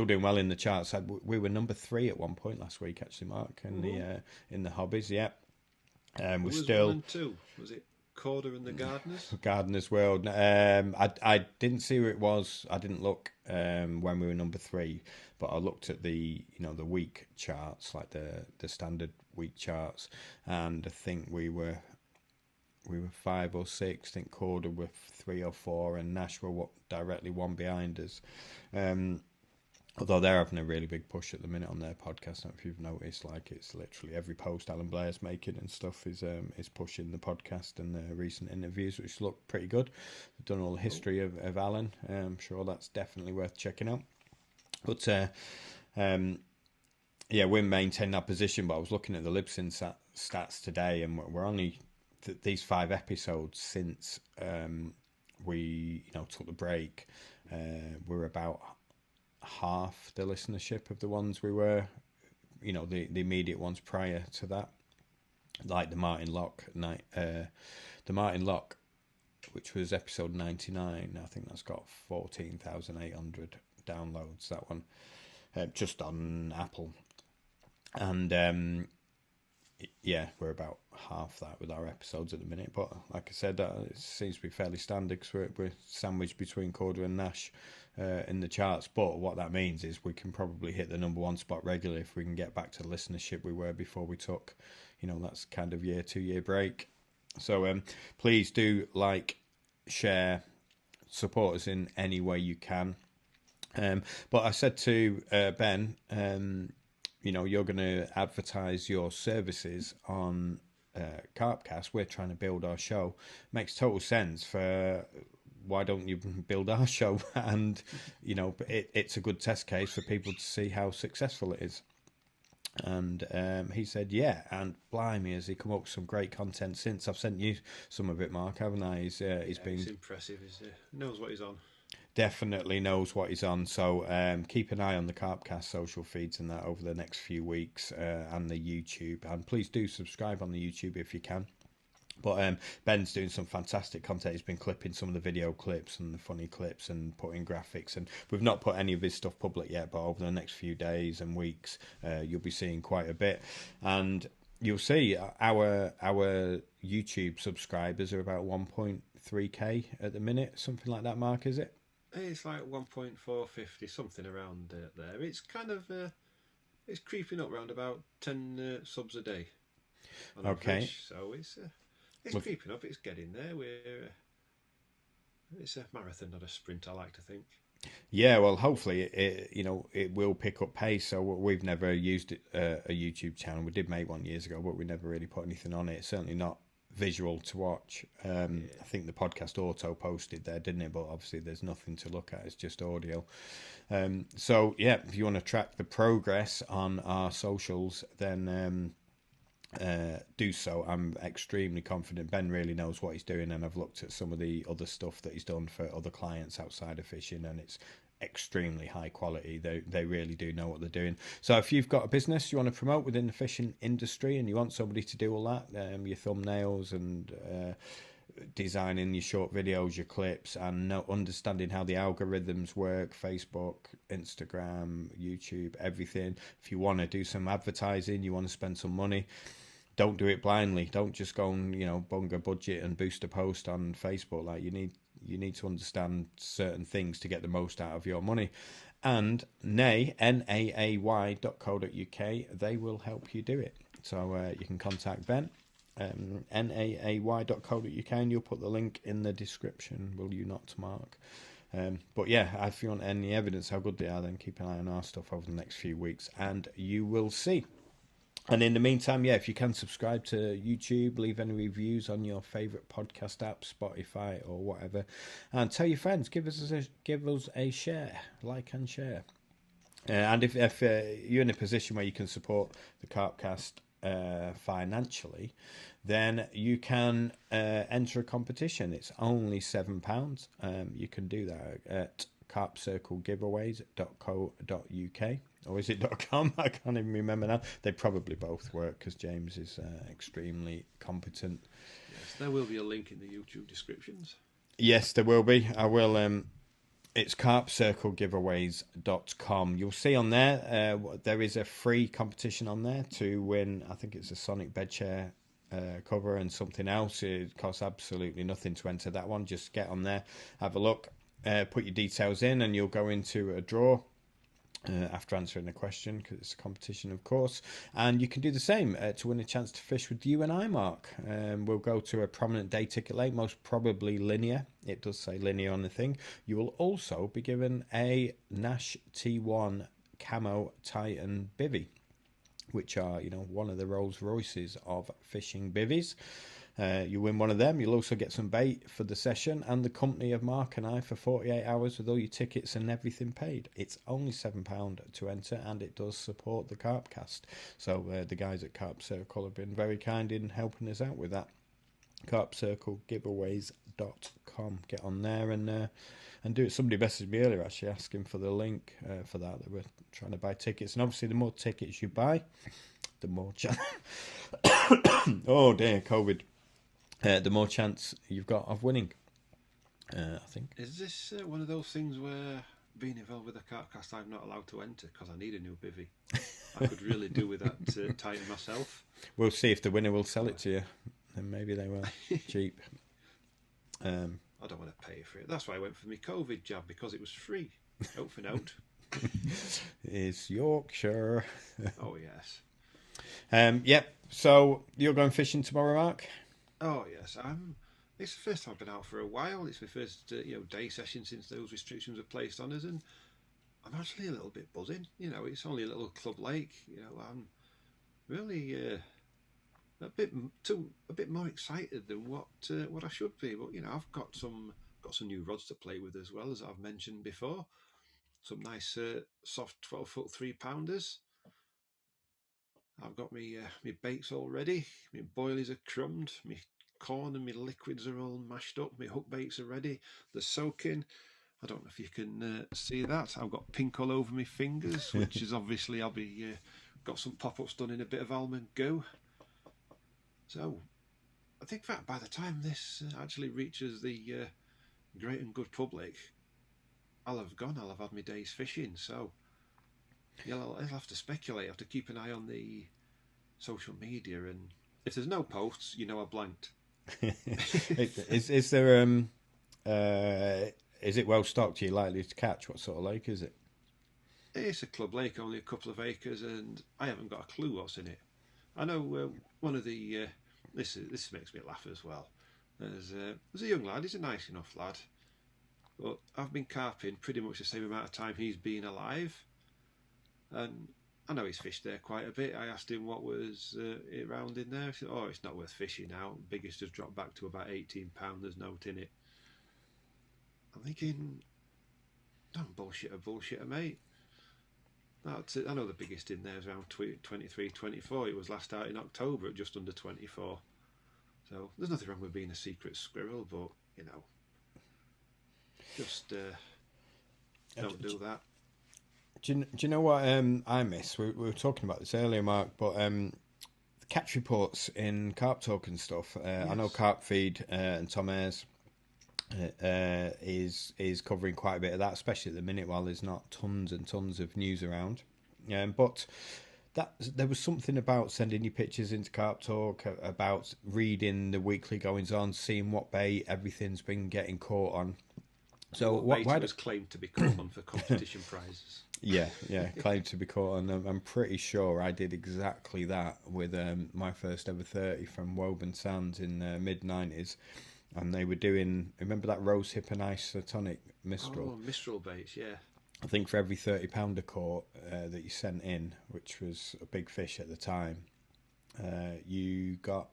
doing well in the charts. We were number 3 at one point last week, actually, Mark, in the hobbies. Yeah, Who we're was still 1 and 2? Was it Corder and the Gardeners? Gardener's World. I didn't see who it was. I didn't look when we were number 3, but I looked at the week charts, like the standard week charts, and I think we were 5 or 6. I think Corder were 3 or 4, and Nash were directly one behind us. Although they're having a really big push at the minute on their podcast. I don't know if you've noticed, like, it's literally every post Alan Blair's making and stuff is pushing the podcast and the recent interviews, which look pretty good. They've done all the history of Alan. I'm sure that's definitely worth checking out. But we maintain that position. But I was looking at the Libsyn stats today, and we're only these 5 episodes since we took the break. We're about half the listenership of the ones we were, the immediate ones prior to that, like the Martin Lock night, which was episode 99. I think that's got 14,800 downloads. That one, just on Apple, and we're about half that with our episodes at the minute. But like I said, it seems to be fairly standard because we're sandwiched between Corder and Nash in the charts. But what that means is we can probably hit the number 1 spot regularly if we can get back to the listenership we were before we took, that's kind of 2-year break. So please do like, share, support us in any way you can. But I said to Ben, you're going to advertise your services on Carpcast. We're trying to build our show. Makes total sense for why don't you build our show? And, it's a good test case for people to see how successful it is. And he said, yeah, and blimey, has he come up with some great content since. I've sent you some of it, Mark, haven't I? He's been... He's impressive. He knows what he's on. Definitely knows what he's on. So keep an eye on the Carpcast social feeds and that over the next few weeks, and the YouTube. And please do subscribe on the YouTube if you can. But Ben's doing some fantastic content. He's been clipping some of the video clips and the funny clips and putting graphics. And we've not put any of his stuff public yet, but over the next few days and weeks, you'll be seeing quite a bit. And you'll see our YouTube subscribers are about 1.3k at the minute, something like that, Mark, is it? It's like 1.450, something around there. It's kind of it's creeping up around about 10 subs a day. On average. So it's creeping up. It's getting there. It's a marathon, not a sprint, I like to think. Yeah, well, hopefully it will pick up pace. So we've never used a YouTube channel. We did make one years ago, but we never really put anything on it. Certainly not visual to watch. I think the podcast auto posted there, didn't it? But obviously there's nothing to look at. It's just audio. So yeah, if you want to track the progress on our socials, then do so. I'm extremely confident. Ben really knows what he's doing, and I've looked at some of the other stuff that he's done for other clients outside of fishing, and it's extremely high quality. They really do know what they're doing. So if you've got a business you want to promote within the fishing industry and you want somebody to do all that, your thumbnails and designing your short videos, your clips, and understanding how the algorithms work, Facebook, Instagram, YouTube, everything. If you want to do some advertising, you want to spend some money, don't do it blindly. Don't just go and bung a budget and boost a post on Facebook. Like you need to understand certain things to get the most out of your money. And naay.co.uk, they will help you do it. So you can contact Ben, naay.co.uk, and you'll put the link in the description, will you not, Mark? But yeah, if you want any evidence how good they are, then keep an eye on our stuff over the next few weeks, and you will see. And in the meantime, yeah, if you can subscribe to YouTube, leave any reviews on your favourite podcast app, Spotify or whatever, and tell your friends, give us a share, like and share. And if you're in a position where you can support the Carp Cast financially, then you can enter a competition. It's only £7. You can do that at carpcirclegiveaways.co.uk. Or is it .com? I can't even remember now. They probably both work because James is extremely competent. Yes, there will be a link in the YouTube descriptions. Yes, there will be. I will. It's carpcirclegiveaways.com. You'll see on there, there is a free competition on there to win. I think it's a Sonic bed chair cover and something else. It costs absolutely nothing to enter that one. Just get on there, have a look, put your details in, and you'll go into a draw. After answering a question, because it's a competition, of course, and you can do the same to win a chance to fish with you and I, Mark. We'll go to a prominent day ticket lake, most probably linear. It does say linear on the thing. You will also be given a Nash T1 Camo Titan bivvy, which are one of the Rolls Royces of fishing bivvies. You win one of them. You'll also get some bait for the session and the company of Mark and I for 48 hours with all your tickets and everything paid. It's only £7 to enter, and it does support the Carp Cast. So the guys at Carp Circle have been very kind in helping us out with that. carpcirclegiveaways.com. Get on there and do it. Somebody messaged me earlier actually asking for the link for that. They were trying to buy tickets, and obviously the more tickets you buy, the more chance. Oh dear, COVID. The more chance you've got of winning, I think. Is this one of those things where, being involved with the Carp Cast, I'm not allowed to enter because I need a new bivvy? I could really do with that Titan myself. We'll see if the winner will sell it to you, and maybe they will cheap. I don't want to pay for it. That's why I went for my COVID jab, because it was free. Out for note. It's Yorkshire. Oh yes. Yep. So you're going fishing tomorrow, Mark? Oh yes, it's the first time I've been out for a while. It's my first day session since those restrictions were placed on us, and I'm actually a little bit buzzing. It's only a little club lake. I'm really a bit more excited than what I should be. But I've got some new rods to play with as well, as I've mentioned before. Some nice soft 12-foot 3-pounders. I've got my baits all ready. My boilies are crumbed. My corn and my liquids are all mashed up. My hook baits are ready. They're soaking. I don't know if you can see that. I've got pink all over my fingers, which is obviously I'll be got some pop-ups done in a bit of almond goo. So I think that by the time this actually reaches the great and good public, I'll have had my day's fishing. So I'll have to speculate. I have to keep an eye on the social media, and if there's no posts, I blanked. Is there is it well stocked? Are you likely to catch? What sort of lake is it? It's a club lake, only a couple of acres, and I haven't got a clue what's in it. I know one of the this makes me laugh as well. There's a young lad. He's a nice enough lad, but I've been carping pretty much the same amount of time he's been alive. And I know he's fished there quite a bit. I asked him what was it round in there. He said, it's not worth fishing now. Biggest has dropped back to about £18. There's no in it. I'm thinking, don't bullshitter, mate. I know the biggest in there is around 23, 24. It was last out in October at just under 24. So there's nothing wrong with being a secret squirrel, but, just don't do that. Do you know what I miss? We were talking about this earlier, Mark, but catch reports in Carp Talk and stuff. I know Yes. Carp Feed and Thom is covering quite a bit of that, especially at the minute while there's not tons and tons of news around. But there was something about sending your pictures into Carp Talk, about reading the weekly goings on, seeing what bait everything's been getting caught on. So what bait was claimed to be caught on for competition prizes. Yeah, claimed to be caught on. I'm pretty sure I did exactly that with my first ever 30 from Woburn Sands in mid 90s. And they were doing, remember that rose hip and isotonic Mistral? Oh, Mistral baits, yeah. I think for every 30 pounder caught that you sent in, which was a big fish at the time, you got,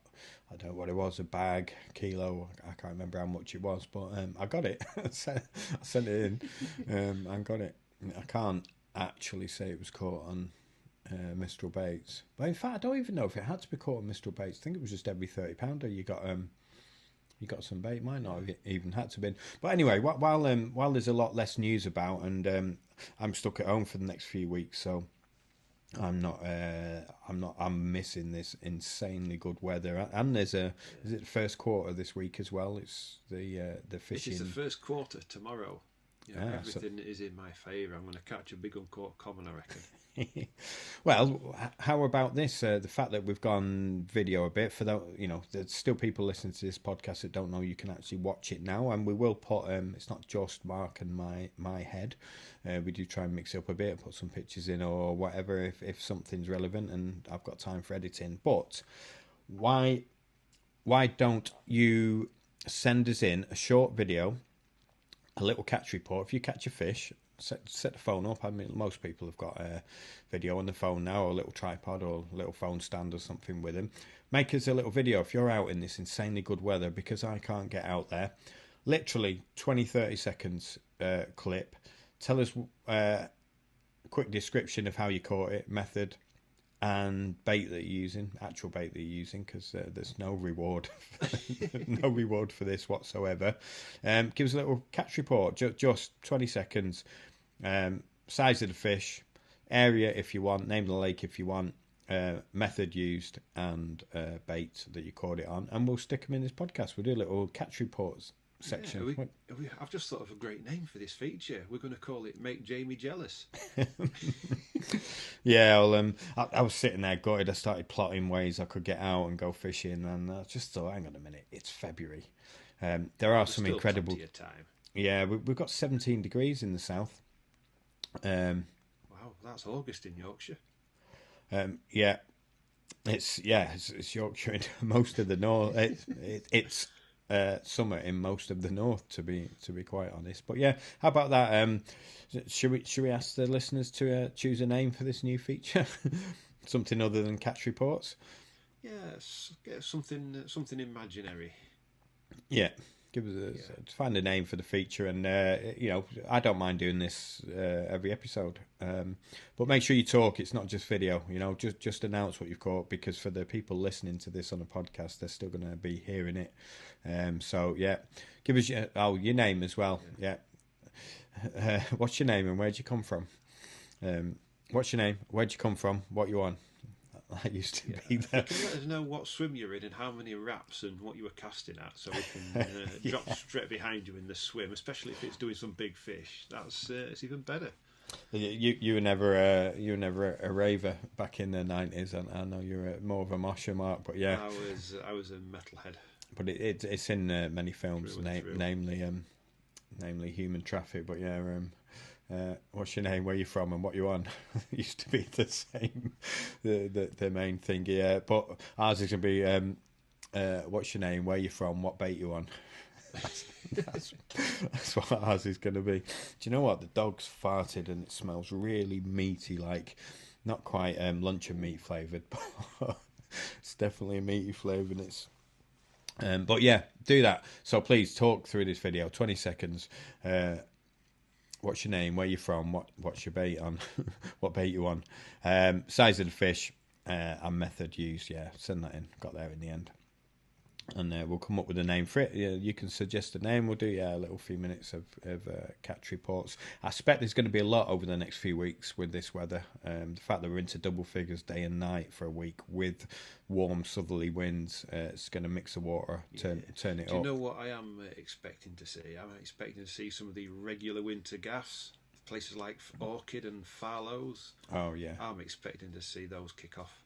I don't know what it was, a bag, kilo, I can't remember how much it was, but I got it. I sent it in and got it. I can't actually say it was caught on Mistral baits, but in fact I don't even know if it had to be caught on Mistral baits. I think it was just every 30 pounder you got some bait. Might not have even had to been. But anyway, while there's a lot less news about, and I'm stuck at home for the next few weeks, so I'm missing this insanely good weather. And is it the first quarter this week as well? It's the fishing. It is the first quarter tomorrow. Everything is in my favour. I'm going to catch a big uncaught common, I reckon. Well, how about this? The fact that we've gone video a bit for that, there's still people listening to this podcast that don't know you can actually watch it now, and we will put. It's not just Mark and my head. We do try and mix it up a bit, put some pictures in or whatever if something's relevant, and I've got time for editing. But why don't you send us in a short video, a little catch report? If you catch a fish, set the phone up. I mean, most people have got a video on the phone now, or a little tripod or a little phone stand or something with them. Make us a little video if you're out in this insanely good weather, because I can't get out there. Literally 20-30 seconds clip. Tell us a quick description of how you caught it, method, and bait that you're using, actual bait that you're using, because there's no reward, no reward for this whatsoever. Give us a little catch report, just 20 seconds. Size of the fish, area if you want, name of the lake if you want, method used, and bait that you caught it on, and we'll stick them in this podcast. We'll do a little catch reports section. I've just thought of a great name for this feature. We're going to call it "Make Jamie Jealous." Yeah, well, I was sitting there gutted. I started plotting ways I could get out and go fishing, and I just thought, hang on a minute, it's February. There are some incredible. Plenty of time. Yeah, we've got 17 degrees in the south. Wow, that's August in Yorkshire. Yeah, it's Yorkshire in most of the north. It's summer in most of the north, to be quite honest. But yeah, how about that? Should we ask the listeners to choose a name for this new feature? Something other than catch reports. Yes, get something Yeah, imaginary. give us find a name for the feature, and I don't mind doing this every episode. But make sure you talk. It's not just video. Just announce what you've caught, because for the people listening to this on a podcast, they're still going to be hearing it. So yeah, give us your name as well. Yeah. What's your name and where'd you come from? What's your name? Where'd you come from? What you on? I used to be there. Can you let us know what swim you're in and how many wraps and what you were casting at, so we can drop straight behind you in the swim, especially if it's doing some big fish. That's it's even better. You were never a raver back in the 90s. I know you were more of a mosher, Mark, but yeah, I was a metalhead. But it's in many films, namely Human Traffic. But yeah, what's your name, where you from, and what you on? Used to be the same, the main thing. Yeah, but ours is gonna be what's your name, where you from, what bait you on. That's what ours is going to be. Do you know what? The dog's farted and it smells really meaty, like not quite luncheon meat flavoured, but it's definitely a meaty flavour. And it's but yeah, do that. So please talk through this video, 20 seconds. What's your name, where you from, what's your bait on, what bait you on, size of the fish, and method used. Yeah, send that in. Got there in the end. and we'll come up with a name for it. Yeah, you can suggest a name. We'll do a little few minutes of catch reports. I expect there's going to be a lot over the next few weeks with this weather. The fact that we're into double figures day and night for a week with warm southerly winds, it's going to mix the water, turn it up. Do you know what I am expecting to see? I'm expecting to see some of the regular winter gaffs, places like Orchid and Farlow's. Oh yeah, I'm expecting to see those kick off.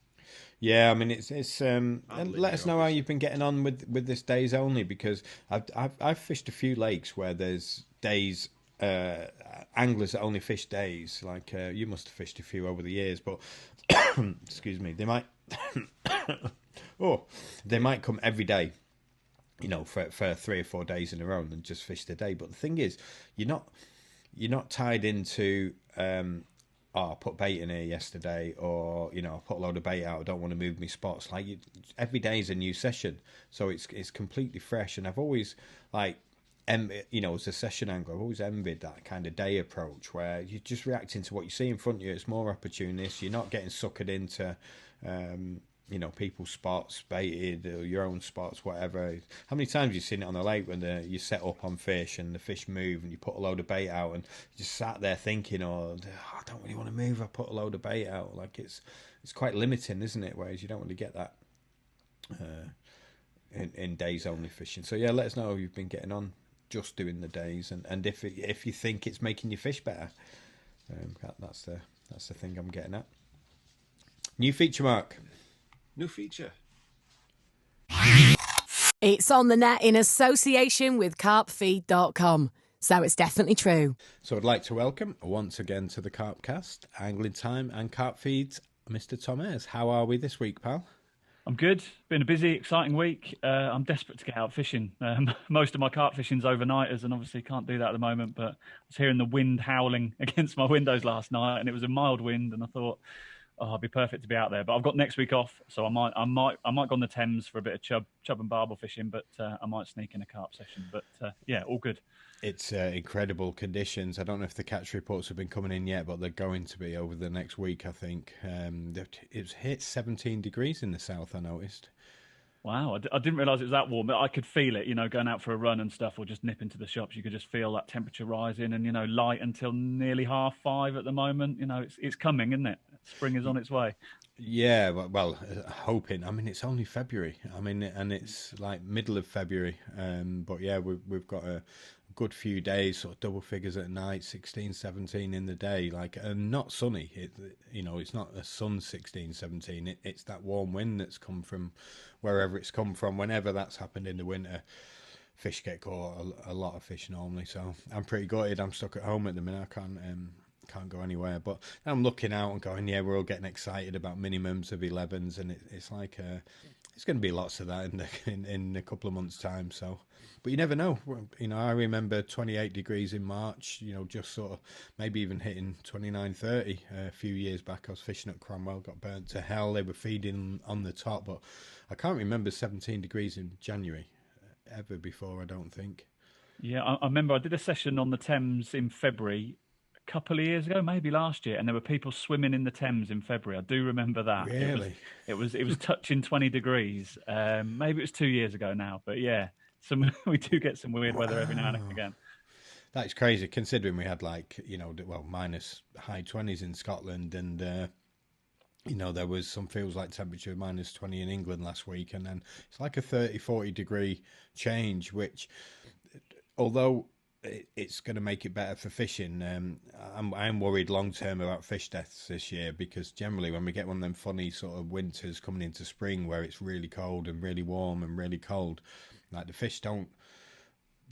yeah. I mean, it's And let us know how obviously. you've been getting on with this days only, because I've fished a few lakes where there's days. Anglers that only fish days, like you must have fished a few over the years, but excuse me, they might they might come every day, for 3 or 4 days in a row and just fish the day. But the thing is, you're not tied into I put bait in here yesterday, or I put a load of bait out. I don't want to move my spots. Like every day is a new session, so it's completely fresh. And I've always as a session angler, I've always envied that kind of day approach where you're just reacting to what you see in front of you. It's more opportunist. You're not getting suckered into people's spots, baited, or your own spots, whatever. How many times have you seen it on the lake when you set up on fish and the fish move and you put a load of bait out and you just sat there thinking, I don't really want to move, I put a load of bait out. Like it's quite limiting, isn't it? Whereas you don't really get that in days only fishing. So yeah, let us know how you've been getting on just doing the days, and if you think it's making your fish better. That's the thing I'm getting at. New feature, Mark. New feature. It's on the net in association with carpfeed.com. So it's definitely true. So I'd like to welcome once again to the Carp Cast, Angling Time and Carp Feeds, Mr. Thom. How are we this week, pal? I'm good. Been a busy, exciting week. I'm desperate to get out fishing. Most of my carp fishing's overnighters, and obviously can't do that at the moment. But I was hearing the wind howling against my windows last night, and it was a mild wind. And I thought, it'd be perfect to be out there. But I've got next week off, so I might go on the Thames for a bit of chub and barbel fishing. But I might sneak in a carp session. But yeah, all good. It's incredible conditions. I don't know if the catch reports have been coming in yet, but they're going to be over the next week, I think. It's hit 17 degrees in the south, I noticed. Wow, I didn't realise it was that warm. But I could feel it, going out for a run and stuff, or just nip into the shops. You could just feel that temperature rising, and light until nearly 5:30 at the moment. It's coming, isn't it? Spring is on its way. Yeah, well, hoping. I mean, it's only February. I mean, and it's like middle of February. But yeah, we've got a good few days, sort of double figures at night, 16, 17 in the day, not sunny. It's not a sun 16, 17. It's that warm wind that's come from wherever it's come from. Whenever that's happened in the winter, fish get caught, a lot of fish normally. So I'm pretty gutted. I'm stuck at home at the minute. I can't go anywhere, but I'm looking out and going, yeah, we're all getting excited about minimums of 11s, and it's like it's going to be lots of that in a couple of months' time. So, but you never know. I remember 28 degrees in March. Just sort of maybe even hitting 29, 30 a few years back. I was fishing at Cromwell, got burnt to hell. They were feeding on the top, but I can't remember 17 degrees in January ever before. I don't think. Yeah, I remember I did a session on the Thames in February. Couple of years ago, maybe last year, and there were people swimming in the Thames in February. I do remember that. Really? It was touching 20 degrees. Maybe it was 2 years ago now, but yeah, we do get some weird weather every now and again. That's crazy, considering we had minus high 20s in Scotland, and there was some feels like temperature minus 20 in England last week, and then it's like a 30-40 degree change, which, although it's going to make it better for fishing. I'm worried long term about fish deaths this year, because generally when we get one of them funny sort of winters coming into spring where it's really cold and really warm and really cold, like the fish don't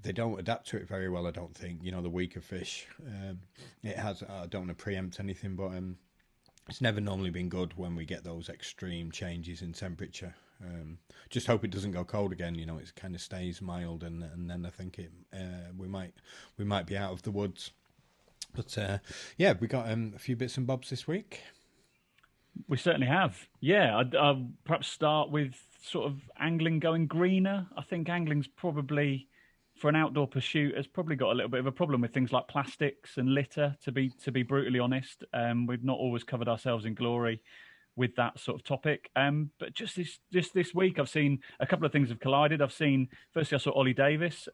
adapt to it very well. I don't think, the weaker fish. It has. I don't want to preempt anything, but it's never normally been good when we get those extreme changes in temperature. Just hope it doesn't go cold again. It kind of stays mild, and then I think we might be out of the woods. But yeah, we got a few bits and bobs this week. We certainly have. Yeah, I'll perhaps start with sort of angling going greener. I think angling's probably, for an outdoor pursuit, has probably got a little bit of a problem with things like plastics and litter. To be brutally honest, we've not always covered ourselves in glory with that sort of topic. But just this week, I've seen a couple of things have collided. Firstly, I saw Ollie Davis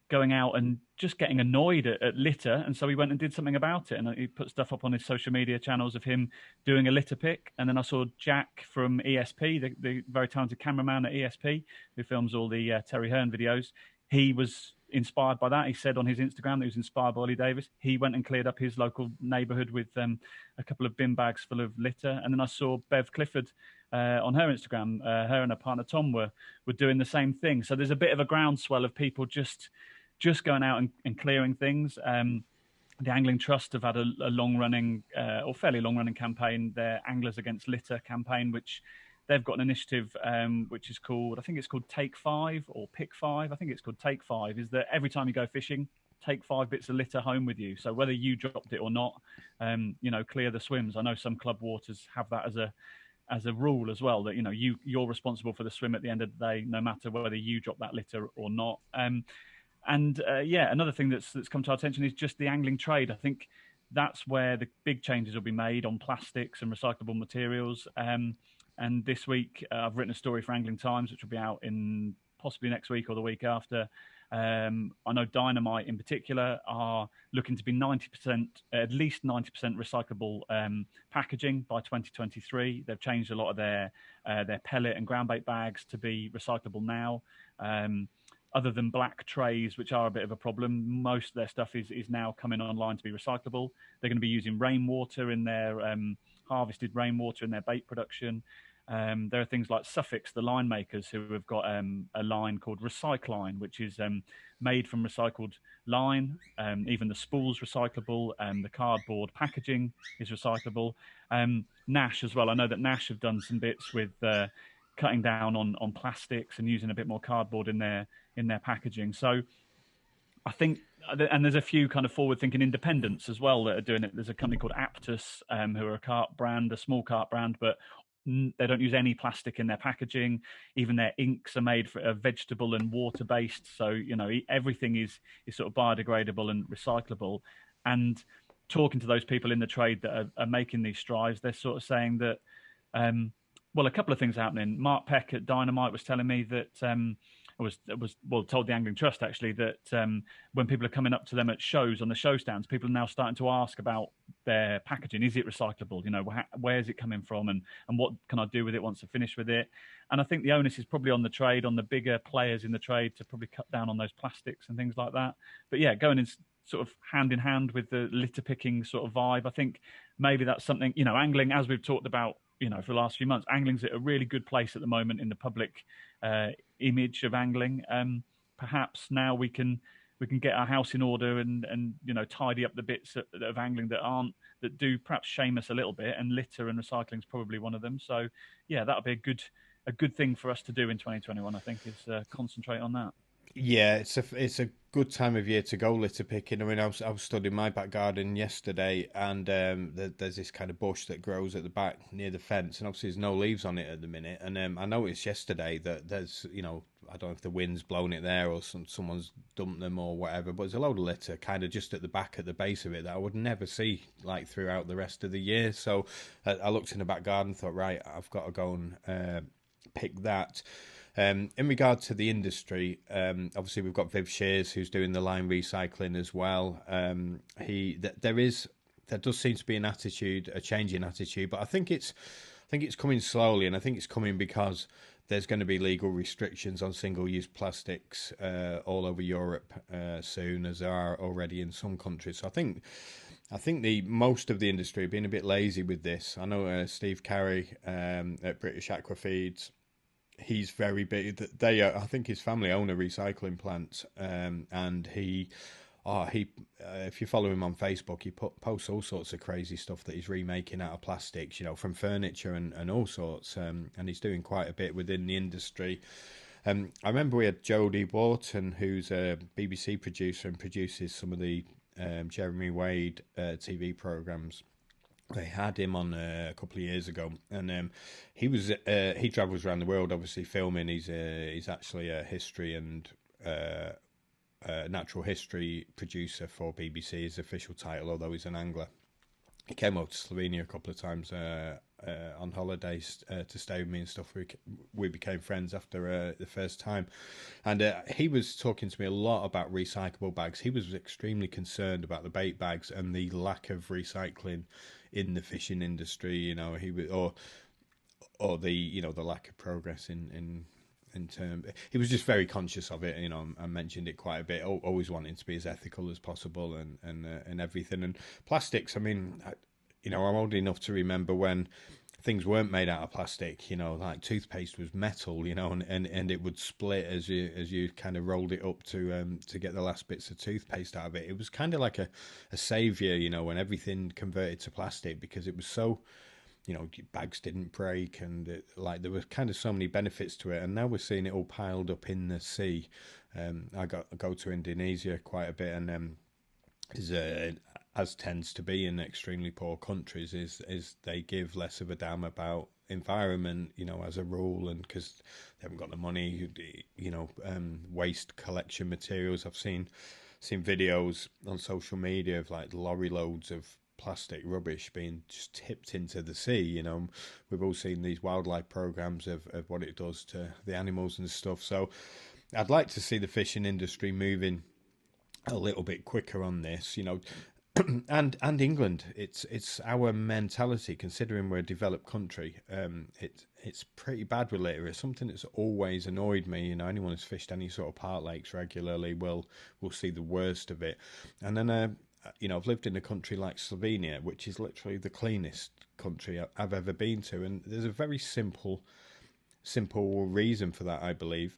going out and just getting annoyed at litter, and so he went and did something about it, and he put stuff up on his social media channels of him doing a litter pick. And then I saw Jack from ESP, the very talented cameraman at ESP who films all the Terry Hearn videos. He was inspired by that. He said on his Instagram that he was inspired by Ollie Davis. He went and cleared up his local neighbourhood with a couple of bin bags full of litter. And then I saw Bev Clifford on her Instagram. Her and her partner Thom were doing the same thing. So there's a bit of a groundswell of people just going out and clearing things. The Angling Trust have had a long-running or fairly long-running campaign, their Anglers Against Litter campaign, which they've got an initiative which is called, I think it's called Take 5 or Pick 5. I think it's called Take 5, is that every time you go fishing, take 5 bits of litter home with you. So whether you dropped it or not, clear the swims. I know some club waters have that as a rule as well, that you're responsible for the swim at the end of the day, no matter whether you drop that litter or not. Another thing that's come to our attention is just the angling trade. I think that's where the big changes will be made on plastics and recyclable materials. And this week, I've written a story for Angling Times, which will be out in possibly next week or the week after. I know Dynamite in particular are looking to be at least 90% recyclable packaging by 2023. They've changed a lot of their pellet and ground bait bags to be recyclable now. Other than black trays, which are a bit of a problem, most of their stuff is now coming online to be recyclable. They're going to be using rainwater in their harvested rainwater in their bait production. There are things like Suffolk's, the line makers, who have got a line called Recycline, which is made from recycled line. Even the spool's recyclable, the cardboard packaging is recyclable. Nash as well. I know that Nash have done some bits with cutting down on plastics and using a bit more cardboard in their packaging. So I think, and there's a few kind of forward-thinking independents as well that are doing it. There's a company called Aptus, who are a carp brand, a small carp brand, but they don't use any plastic in their packaging. Even their inks are made for vegetable and water-based. So, everything is sort of biodegradable and recyclable. And talking to those people in the trade that are making these strides, they're sort of saying that, a couple of things are happening. Mark Peck at Dynamite was telling me that, told the Angling Trust actually, that when people are coming up to them at shows on the show stands, people are now starting to ask about their packaging. Is it recyclable? Where is it coming from, and what can I do with it once I finish with it? And I think the onus is probably on the trade, on the bigger players in the trade, to probably cut down on those plastics and things like that. But yeah, going in sort of hand in hand with the litter picking sort of vibe, I think maybe that's something, angling, as we've talked about, for the last few months, angling's at a really good place at the moment in the public image of angling. Perhaps now we can get our house in order and tidy up the bits of angling that do perhaps shame us a little bit, and litter and recycling is probably one of them. So yeah, that'll be a good thing for us to do in 2021, I think, is concentrate on that. Yeah, it's a good time of year to go litter picking. I mean, I was stood in my back garden yesterday, and there's this kind of bush that grows at the back near the fence, and obviously there's no leaves on it at the minute. And I noticed yesterday that there's, I don't know if the wind's blown it there or someone's dumped them or whatever, but there's a load of litter kind of just at the back, at the base of it, that I would never see like throughout the rest of the year. So I looked in the back garden and thought, right, I've got to go and pick that. In regard to the industry, obviously we've got Viv Shears, who's doing the line recycling as well. There does seem to be a change in attitude, but I think it's coming slowly, and I think it's coming because there's going to be legal restrictions on single-use plastics all over Europe soon, as there are already in some countries. So I think most of the industry have been a bit lazy with this. I know Steve Carey at British Aquafeeds. He's very big. I think his family own a recycling plant, and he, if you follow him on Facebook, he posts all sorts of crazy stuff that he's remaking out of plastics, from furniture and all sorts. And he's doing quite a bit within the industry. I remember we had Jodie Wharton, who's a BBC producer and produces some of the Jeremy Wade TV programs. They had him on a couple of years ago, and he travels around the world, obviously filming. He's actually a history and natural history producer for BBC, his official title, although he's an angler. He came over to Slovenia a couple of times on holidays to stay with me and stuff. We became friends after the first time, and he was talking to me a lot about recyclable bags. He was extremely concerned about the bait bags and the lack of recycling in the fishing industry. You know, he was or the the lack of progress in term. He was just very conscious of it. You know, I mentioned it quite a bit. Always wanting to be as ethical as possible and everything. And plastics. I mean, I'm old enough to remember when things weren't made out of plastic. You know, like toothpaste was metal. You know, and it would split as you kind of rolled it up to get the last bits of toothpaste out of it. It was kind of like a savior. You know, when everything converted to plastic because it was so. You know, bags didn't break, and there were kind of so many benefits to it. And now we're seeing it all piled up in the sea. I go to Indonesia quite a bit, and as tends to be in extremely poor countries, is they give less of a damn about environment, you know, as a rule, and because they haven't got the money, waste collection materials. I've seen videos on social media of like lorry loads of plastic rubbish being just tipped into the sea. You know, we've all seen these wildlife programs of what it does to the animals and stuff. So I'd like to see the fishing industry moving a little bit quicker on this, you know. and England, it's our mentality, considering we're a developed country. It's pretty bad with litter. It's something that's always annoyed me. You know, anyone who's fished any sort of park lakes regularly will see the worst of it. And then I've lived in a country like Slovenia, which is literally the cleanest country I've ever been to, and there's a very simple reason for that, I believe,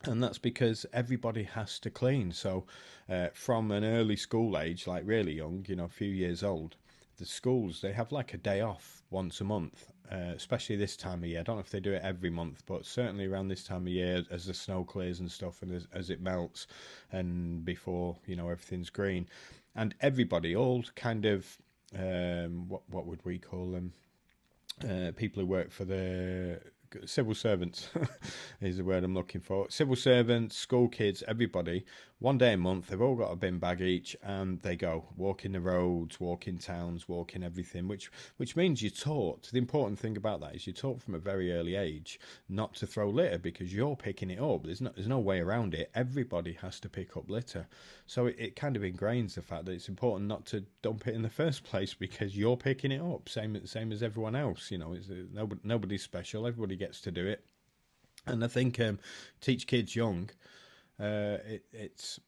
and that's because everybody has to clean. So from an early school age, like really young, you know, a few years old, the schools, they have like a day off once a month, especially this time of year. I don't know if they do it every month, but certainly around this time of year, as the snow clears and stuff, and as it melts, and before, you know, everything's green. And everybody, all kind of, what would we call them? People who work for the civil servants is the word I'm looking for. Civil servants, school kids, everybody. One day a month, they've all got a bin bag each, and they go walking the roads, walking towns, walking everything. Which means you're taught. The important thing about that is you're taught from a very early age not to throw litter because you're picking it up. There's no way around it. Everybody has to pick up litter, so it kind of ingrains the fact that it's important not to dump it in the first place because you're picking it up. Same as everyone else. You know, it's nobody's special. Everybody gets to do it, and I think teach kids young. It's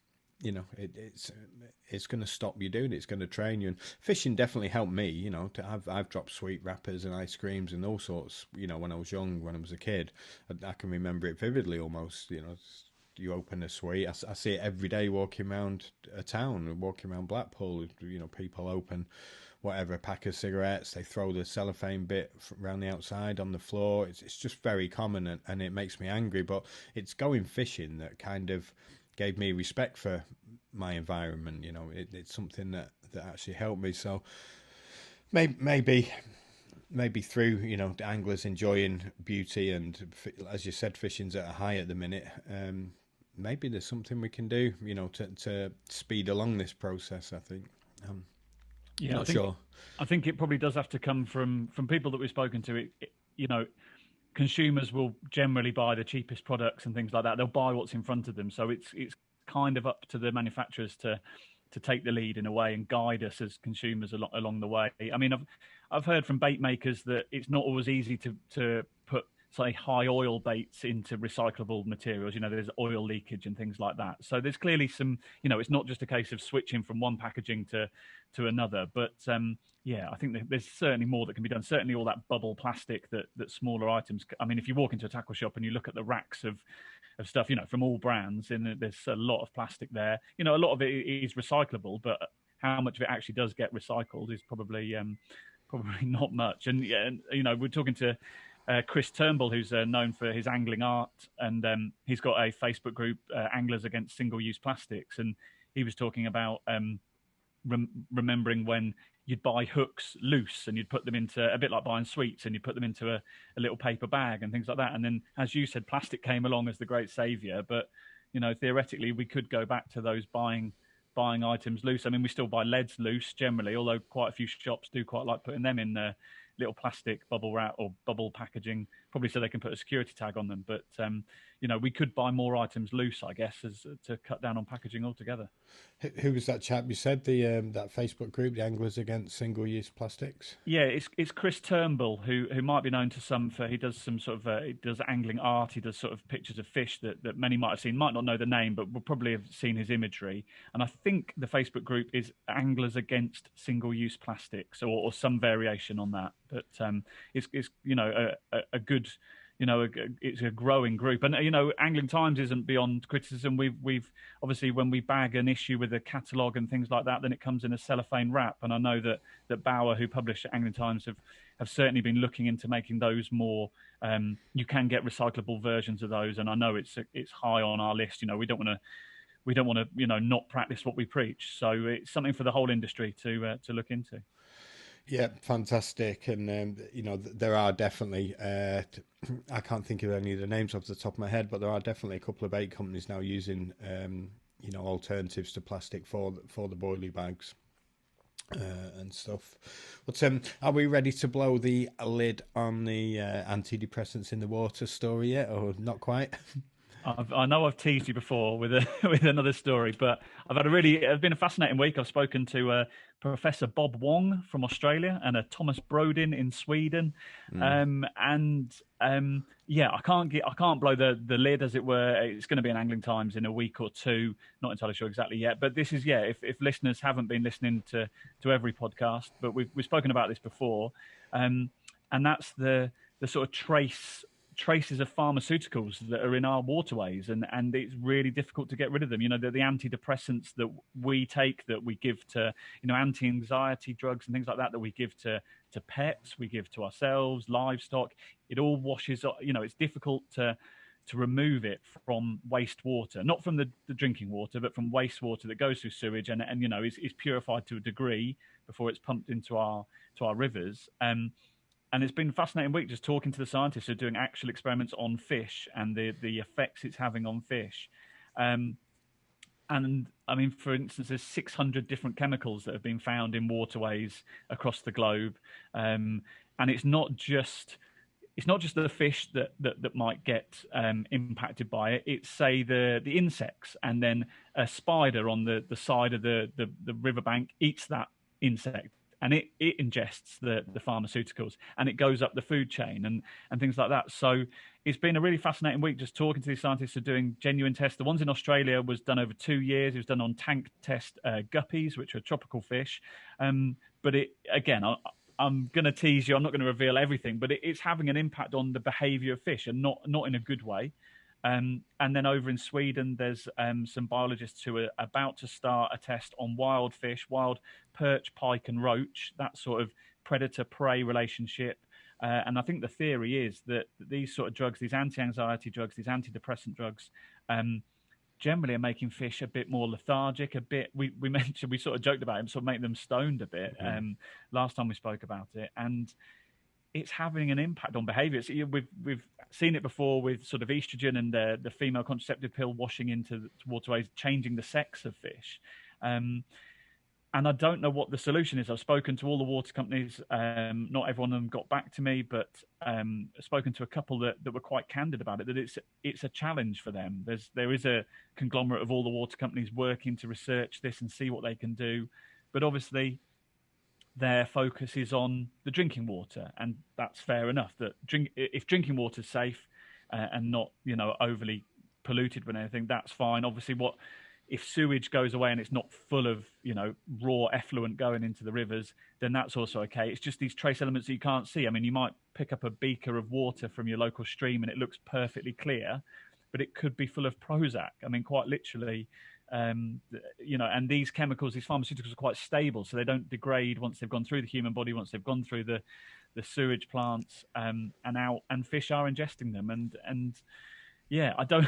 going to stop you doing it. It's going to train you. And fishing definitely helped me. You know, I've dropped sweet wrappers and ice creams and all sorts. You know, when I was young, when I was a kid, I can remember it vividly almost. You know, you open a sweet. I see it every day walking around a town, walking around Blackpool. You know, people open whatever, a pack of cigarettes, they throw the cellophane bit around the outside on the floor. It's just very common, and it makes me angry. But it's going fishing that kind of gave me respect for my environment. You know, it's something that actually helped me. So maybe through, you know, the anglers enjoying beauty, and as you said, fishing's at a high at the minute. Maybe there's something we can do, you know, to speed along this process, I think. Yeah, sure. I think it probably does have to come from people that we've spoken to. You know, consumers will generally buy the cheapest products and things like that. They'll buy what's in front of them. So it's kind of up to the manufacturers to take the lead in a way and guide us as consumers along the way. I mean, I've heard from bait makers that it's not always easy to put, say, high oil baits into recyclable materials. You know, there's oil leakage and things like that. So there's clearly some, you know, it's not just a case of switching from one packaging to another. But yeah, I think there's certainly more that can be done. Certainly all that bubble plastic that smaller items. I mean, if you walk into a tackle shop and you look at the racks of stuff, you know, from all brands, and there's a lot of plastic there. You know, a lot of it is recyclable, but how much of it actually does get recycled is probably not much. And yeah, you know, we're talking to Chris Turnbull, who's known for his angling art, and he's got a Facebook group, Anglers Against Single-Use Plastics, and he was talking about remembering when you'd buy hooks loose and you'd put them into, a bit like buying sweets, and you'd put them into a little paper bag and things like that. And then, as you said, plastic came along as the great saviour. But, you know, theoretically, we could go back to those buying items loose. I mean, we still buy leads loose generally, although quite a few shops do quite like putting them in little plastic bubble wrap or bubble packaging, probably so they can put a security tag on them. But we could buy more items loose, I guess, to cut down on packaging altogether. Who was that chap you said, the that Facebook group, the Anglers Against Single-Use Plastics? Yeah, it's Chris Turnbull, who might be known to some for, he does some sort of he does angling art. He does sort of pictures of fish that many might have seen, might not know the name, but will probably have seen his imagery. And I think the Facebook group is Anglers Against Single-Use Plastics, or some variation on that. But it's a good. It's a growing group, and Angling Times isn't beyond criticism. We've obviously, when we bag an issue with a catalogue and things like that, then it comes in a cellophane wrap. And I know that Bauer, who published Angling Times, have certainly been looking into making those more. You can get recyclable versions of those, and I know it's high on our list. We don't want to not practice what we preach. So it's something for the whole industry to look into. Yeah, fantastic. And, there are definitely, I can't think of any of the names off the top of my head, but there are definitely a couple of bait companies now using, alternatives to plastic for the boilie bags and stuff. But are we ready to blow the lid on the antidepressants in the water story yet, or not quite? I know I've teased you before with another story, but it's been a fascinating week. I've spoken to Professor Bob Wong from Australia and Thomas Brodin in Sweden, I can't blow the lid, as it were. It's going to be in Angling Times in a week or two. Not entirely sure exactly yet, but this is If listeners haven't been listening to every podcast, but we've spoken about this before, and that's the sort of traces of pharmaceuticals that are in our waterways, and it's really difficult to get rid of them. The antidepressants that we take, that we give to, anti-anxiety drugs and things like that we give to pets, we give to ourselves, livestock, it all washes up. It's difficult to remove it from wastewater, not from the drinking water, but from wastewater that goes through sewage and is purified to a degree before it's pumped into our rivers. And it's been a fascinating week just talking to the scientists who are doing actual experiments on fish and the effects it's having on fish. And I mean, for instance, there's 600 different chemicals that have been found in waterways across the globe. And it's not just the fish that might get impacted by it. It's, say, the insects, and then a spider on the side of the riverbank eats that insect, and it ingests the pharmaceuticals, and it goes up the food chain and things like that. So it's been a really fascinating week just talking to these scientists who are doing genuine tests. The ones in Australia was done over 2 years. It was done on tank test guppies, which are tropical fish. But I'm going to tease you. I'm not going to reveal everything, but it's having an impact on the behaviour of fish, and not in a good way. And then over in Sweden, there's some biologists who are about to start a test on wild fish, wild perch, pike and roach, that sort of predator-prey relationship. And I think the theory is that these sort of drugs, these anti-anxiety drugs, these antidepressant drugs, generally are making fish a bit more lethargic, a bit, we mentioned, we sort of joked about it, sort of make them stoned a bit last time we spoke about it. And it's having an impact on behaviour. We've seen it before with sort of estrogen and the female contraceptive pill washing into the waterways, changing the sex of fish. And I don't know what the solution is. I've spoken to all the water companies. Not everyone of them got back to me, but I've spoken to a couple that were quite candid about it, that it's a challenge for them. There is a conglomerate of all the water companies working to research this and see what they can do. But obviously, their focus is on the drinking water, and that's fair enough. That if drinking water is safe and not overly polluted with anything, that's fine. Obviously, if sewage goes away and it's not full of raw effluent going into the rivers, then that's also okay. It's just these trace elements that you can't see. I mean, you might pick up a beaker of water from your local stream and it looks perfectly clear, but it could be full of Prozac. I mean, quite literally. And these chemicals, these pharmaceuticals, are quite stable, so they don't degrade once they've gone through the human body, once they've gone through the sewage plants and out, and fish are ingesting them. And yeah, I don't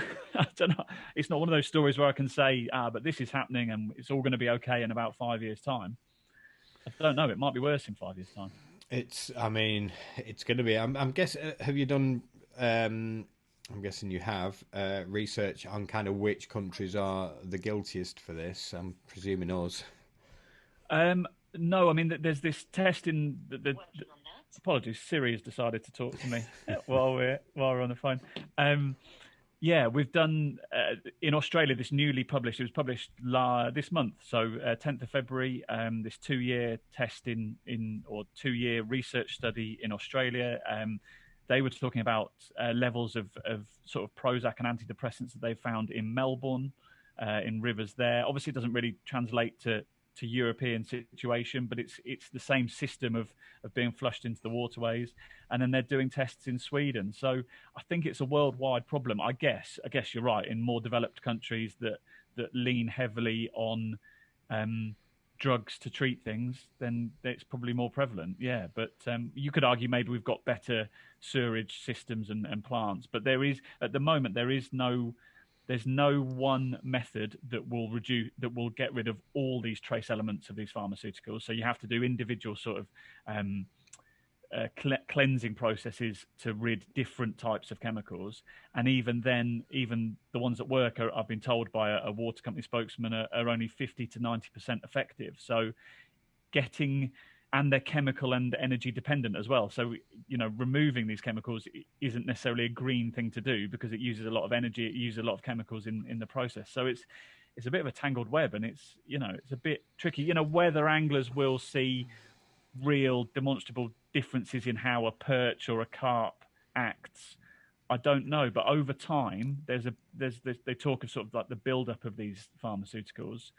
know. It's not one of those stories where I can say, but this is happening and it's all going to be okay in about 5 years' time. I don't know. It might be worse in 5 years' time. It's going to be. I'm guessing. Have you done? I'm guessing you have research on kind of which countries are the guiltiest for this. I'm presuming us. No, I mean, there's this test in Apologies, Siri has decided to talk to me while we're on the phone. Yeah, we've done in Australia this newly published. It was published this month, so 10th of February. This 2-year test or 2-year research study in Australia. They were talking about levels of sort of Prozac and antidepressants that they found in Melbourne, in rivers there. Obviously, it doesn't really translate to European situation, but it's the same system of being flushed into the waterways. And then they're doing tests in Sweden. So I think it's a worldwide problem. I guess you're right. In more developed countries that lean heavily on drugs to treat things, then it's probably more prevalent. Yeah, but you could argue maybe we've got better sewerage systems and plants. But at the moment there's no one method that will get rid of all these trace elements of these pharmaceuticals. So you have to do individual sort of cleansing processes to rid different types of chemicals. And even then, even the ones that work I've been told by a water company spokesman are only 50 to 90% effective. So and they're chemical and energy dependent as well. So, removing these chemicals isn't necessarily a green thing to do because it uses a lot of energy, it uses a lot of chemicals in the process. So it's a bit of a tangled web, and it's a bit tricky. Whether anglers will see real demonstrable differences in how a perch or a carp acts, I don't know. But over time, they talk of sort of like the build-up of these pharmaceuticals.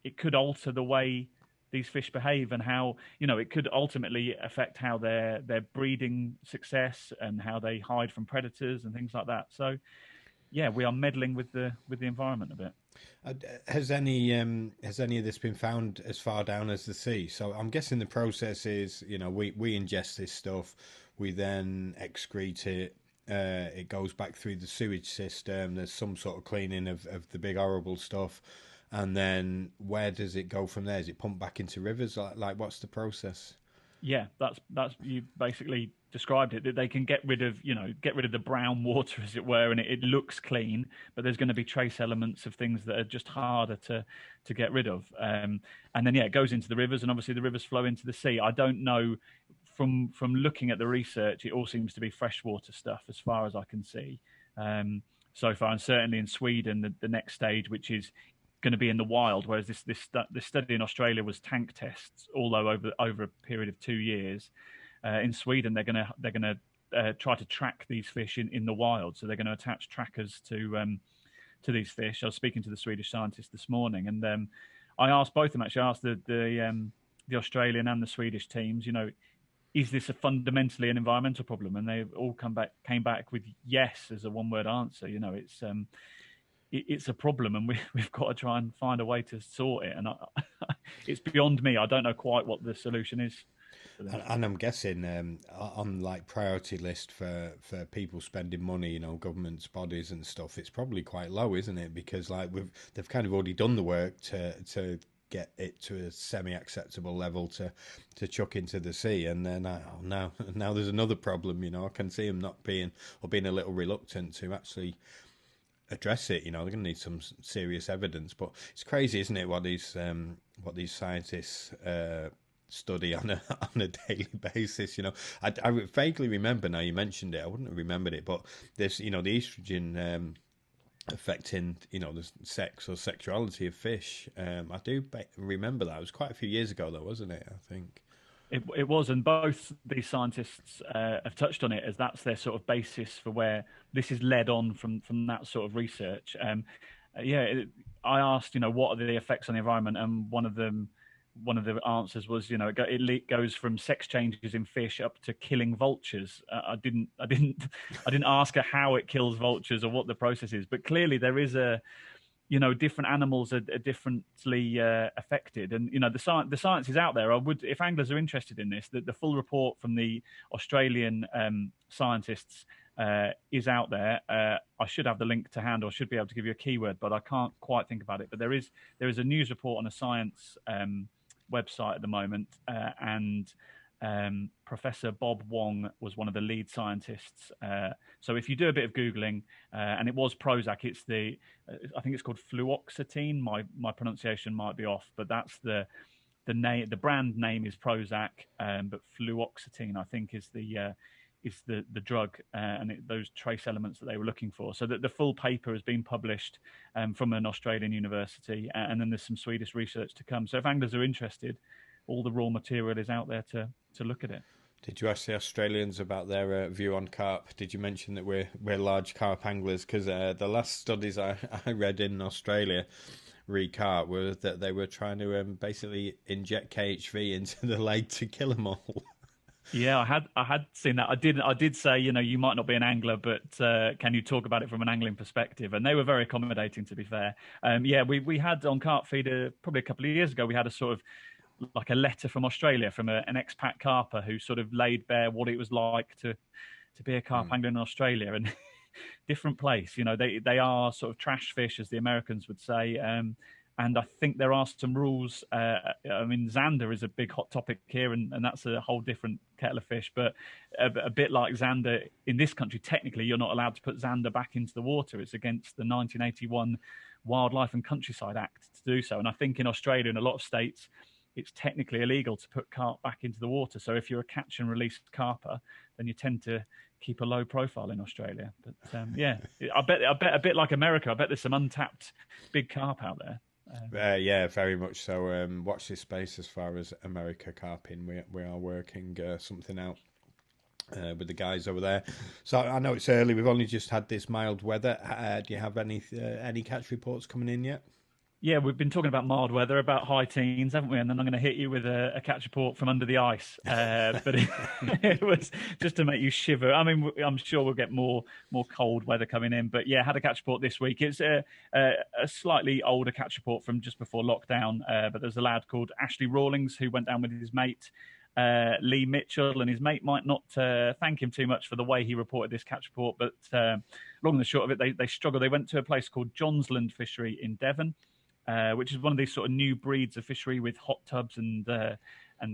It could alter the way these fish behave, and how it could ultimately affect how their breeding success and how they hide from predators and things like that. So yeah, we are meddling with the environment a bit. Has any of this been found as far down as the sea? So I'm guessing the process is, we ingest this stuff, we then excrete it, it goes back through the sewage system, there's some sort of cleaning of the big horrible stuff. And then where does it go from there? Is it pumped back into rivers? Like what's the process? Yeah, that's you basically described it. That they can get rid of the brown water, as it were, and it looks clean, but there's going to be trace elements of things that are just harder to get rid of. And then it goes into the rivers, and obviously the rivers flow into the sea. I don't know from looking at the research, it all seems to be freshwater stuff as far as I can see so far, and certainly in Sweden, the next stage, which is going to be in the wild, whereas this study in Australia was tank tests, although over a period of 2 years. In Sweden, they're going to try to track these fish in the wild, so they're going to attach trackers to these fish. I was speaking to the Swedish scientists this morning, and I asked both of them. Actually, I asked the Australian and the Swedish teams, is this fundamentally an environmental problem? And they all came back with yes as a one-word answer. It's a problem, and we've got to try and find a way to sort it. And it's beyond me. I don't know quite what the solution is. And I'm guessing on like priority list for people spending money, governments, bodies and stuff, it's probably quite low, isn't it? Because they've kind of already done the work to get it to a semi-acceptable level to chuck into the sea, and then now there's another problem. I can see them not being a little reluctant to actually address it. They're going to need some serious evidence. But it's crazy, isn't it, what these scientists study on a daily basis. I vaguely remember, now you mentioned it, I wouldn't have remembered it, but there's the estrogen affecting the sex or sexuality of fish. I do remember that. It was quite a few years ago though, wasn't it? I think it was, and both these scientists have touched on it, as that's their sort of basis for where this is led on from that sort of research. I asked, what are the effects on the environment, and one of the answers was, it goes from sex changes in fish up to killing vultures. I didn't ask her how it kills vultures or what the process is, but clearly there is different animals are differently affected, and the science is out there. If anglers are interested in this, the full report from the Australian scientists is out there. I should have the link to hand, or should be able to give you a keyword, but I can't quite think about it. But there is a news report on a science website at the moment, and Professor Bob Wong was one of the lead scientists. So if you do a bit of Googling, and it was Prozac, I think it's called fluoxetine. My pronunciation might be off, but that's the the brand name is Prozac, but fluoxetine, I think, is the drug, and those trace elements that they were looking for. So that the full paper has been published from an Australian university, and then there's some Swedish research to come. So if anglers are interested, all the raw material is out there to look at it. Did you ask the Australians about their view on carp? Did you mention that we're large carp anglers? Because the last studies I read in Australia carp were that they were trying to basically inject KHV into the lake to kill them all. Yeah, I had seen that. I did say, you might not be an angler, but can you talk about it from an angling perspective? And they were very accommodating, to be fair. We had on Carp Feeder probably a couple of years ago. We had a sort of like a letter from Australia from an expat carper who sort of laid bare what it was like to be a carp angler in Australia, and different place. They are sort of trash fish, as the Americans would say. And I think there are some rules. Zander is a big hot topic here, and that's a whole different kettle of fish. But a bit like Zander, in this country, technically, you're not allowed to put Zander back into the water. It's against the 1981 Wildlife and Countryside Act to do so. And I think in Australia, in a lot of states, it's technically illegal to put carp back into the water. So if you're a catch and release carper, then you tend to keep a low profile in Australia. But I bet a bit like America, I bet there's some untapped big carp out there. Yeah, very much so. Watch this space as far as America carping. We are working something out with the guys over there. So I know it's early. We've only just had this mild weather. Do you have any catch reports coming in yet? Yeah, we've been talking about mild weather, about high teens, haven't we? And then I'm going to hit you with a catch report from under the ice. But it was just to make you shiver. I mean, I'm sure we'll get more cold weather coming in. But yeah, had a catch report this week. It's a slightly older catch report from just before lockdown. But there's a lad called Ashley Rawlings who went down with his mate, Lee Mitchell, and his mate might not thank him too much for the way he reported this catch report. But long and the short of it, they struggled. They went to a place called Johnsland Fishery in Devon. Which is one of these sort of new breeds of fishery with hot tubs and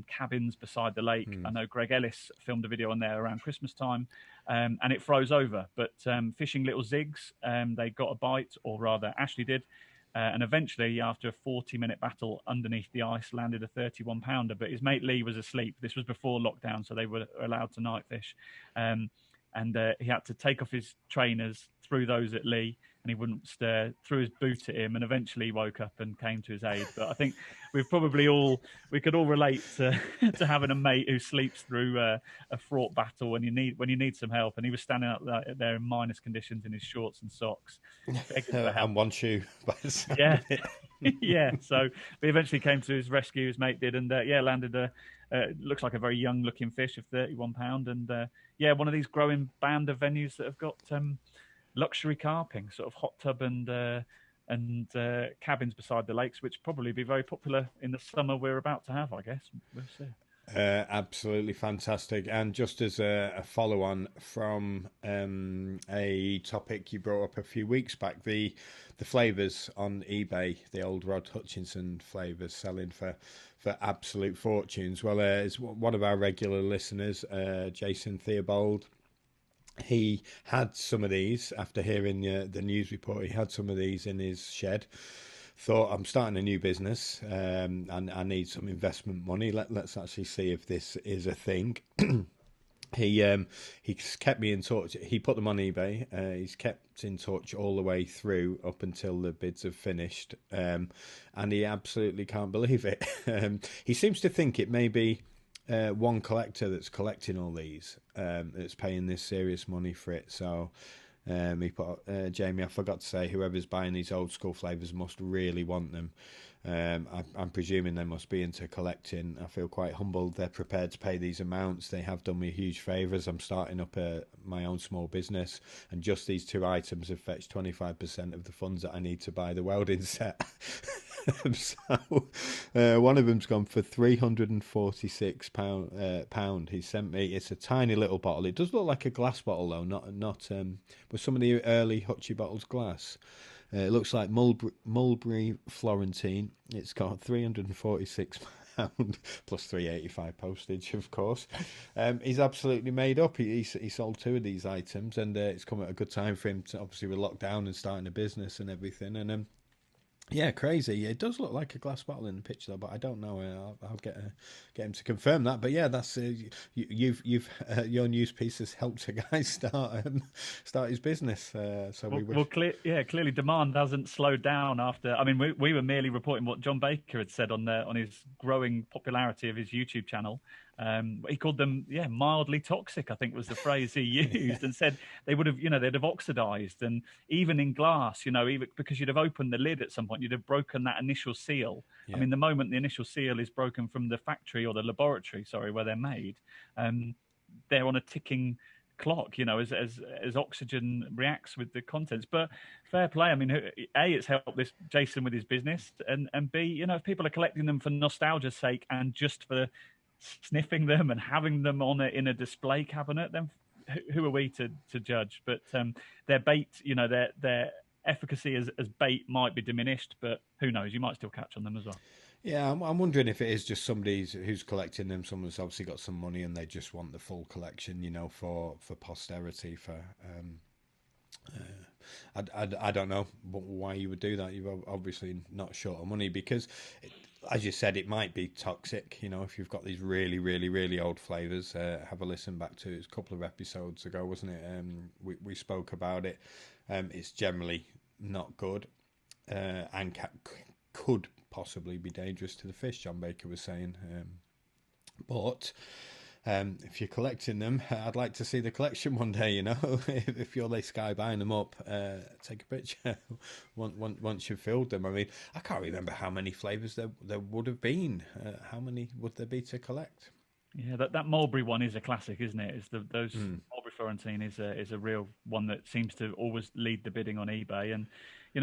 cabins beside the lake. I know Greg Ellis filmed a video on there around Christmas time, and it froze over. But fishing little zigs, they got a bite, or rather Ashley did, and eventually, after a 40-minute battle underneath the ice, landed a 31-pounder. But his mate Lee was asleep. This was before lockdown, so they were allowed to night fish. And he had to take off his trainers, threw those at Lee, and he wouldn't stir, threw his boot at him, and eventually he woke up and came to his aid. But I think we could all relate to having a mate who sleeps through a fraught battle when you need some help. And he was standing up there in minus conditions in his shorts and socks, and one shoe. Yeah, yeah. So we eventually came to his rescue. His mate did, and landed looks like a very young looking fish of 31 pound, and one of these growing band of venues that have got luxury carping, sort of hot tub and cabins beside the lakes, which probably be very popular in the summer we're about to have, I guess. We'll see. Absolutely fantastic. And just as a follow-on from a topic you brought up a few weeks back, the flavours on eBay, the old Rod Hutchinson flavours selling for absolute fortunes. Well, it's one of our regular listeners, Jason Theobald. He had some of these after hearing the news report. He had some of these in his shed. Thought, I'm starting a new business and I need some investment money. Let's actually see if this is a thing. He's kept me in touch. He put them on eBay. He's kept in touch all the way through up until the bids have finished. And he absolutely can't believe it. He seems to think it may be one collector that's collecting all these, that's paying this serious money for it. So he put, Jamie, I forgot to say, whoever's buying these old school flavours must really want them. I'm presuming they must be into collecting. I feel quite humbled they're prepared to pay these amounts. They have done me a huge favour as I'm starting up my own small business, and just these two items have fetched 25% of the funds that I need to buy the welding set. So one of them's gone for £346. He sent me, it's a tiny little bottle. It does look like a glass bottle though, not with some of the early Hutchie bottles glass. It looks like Mulberry Florentine. It's got £346 plus £3.85 postage, of course. He's absolutely made up. He sold two of these items, and it's come at a good time for him to, obviously with lockdown and starting a business and everything. And Yeah, crazy. It does look like a glass bottle in the picture, though, but I don't know. I'll get him to confirm that. But yeah, that's you've your news piece has helped a guy start his business. So we wish. Clearly demand hasn't slowed down after. I mean, we were merely reporting what John Baker had said on his growing popularity of his YouTube channel. He called them, mildly toxic, I think was the phrase he used, and said they would have, they'd have oxidized, and even in glass, even because you'd have opened the lid at some point, you'd have broken that initial seal. I Yeah. mean, the moment the initial seal is broken from the factory or the laboratory, sorry, where they're made, they're on a ticking clock, as oxygen reacts with the contents. But fair play. I mean, A, it's helped this Jason with his business, and B, if people are collecting them for nostalgia's sake and just for sniffing them and having them on in a display cabinet, then who are we to judge? But their bait, their efficacy as bait might be diminished, but who knows? You might still catch on them as well. Yeah, I'm wondering if it is just somebody who's collecting them. Someone's obviously got some money and they just want the full collection, for posterity. I don't know why you would do that. You're obviously not short of money because, as you said, it might be toxic. If you've got these really, really, really old flavors, have a listen back to it. A couple of episodes ago, wasn't it? We spoke about it. It's generally not good, and could possibly be dangerous to the fish. John Baker was saying, but. If you're collecting them, I'd like to see the collection one day. If you're this guy buying them up, take a picture once you've filled them. I mean, I can't remember how many flavors there would have been. How many would there be to collect? Yeah, that Mulberry one is a classic, isn't it? Those Mulberry Florentine is a real one that seems to always lead the bidding on eBay. And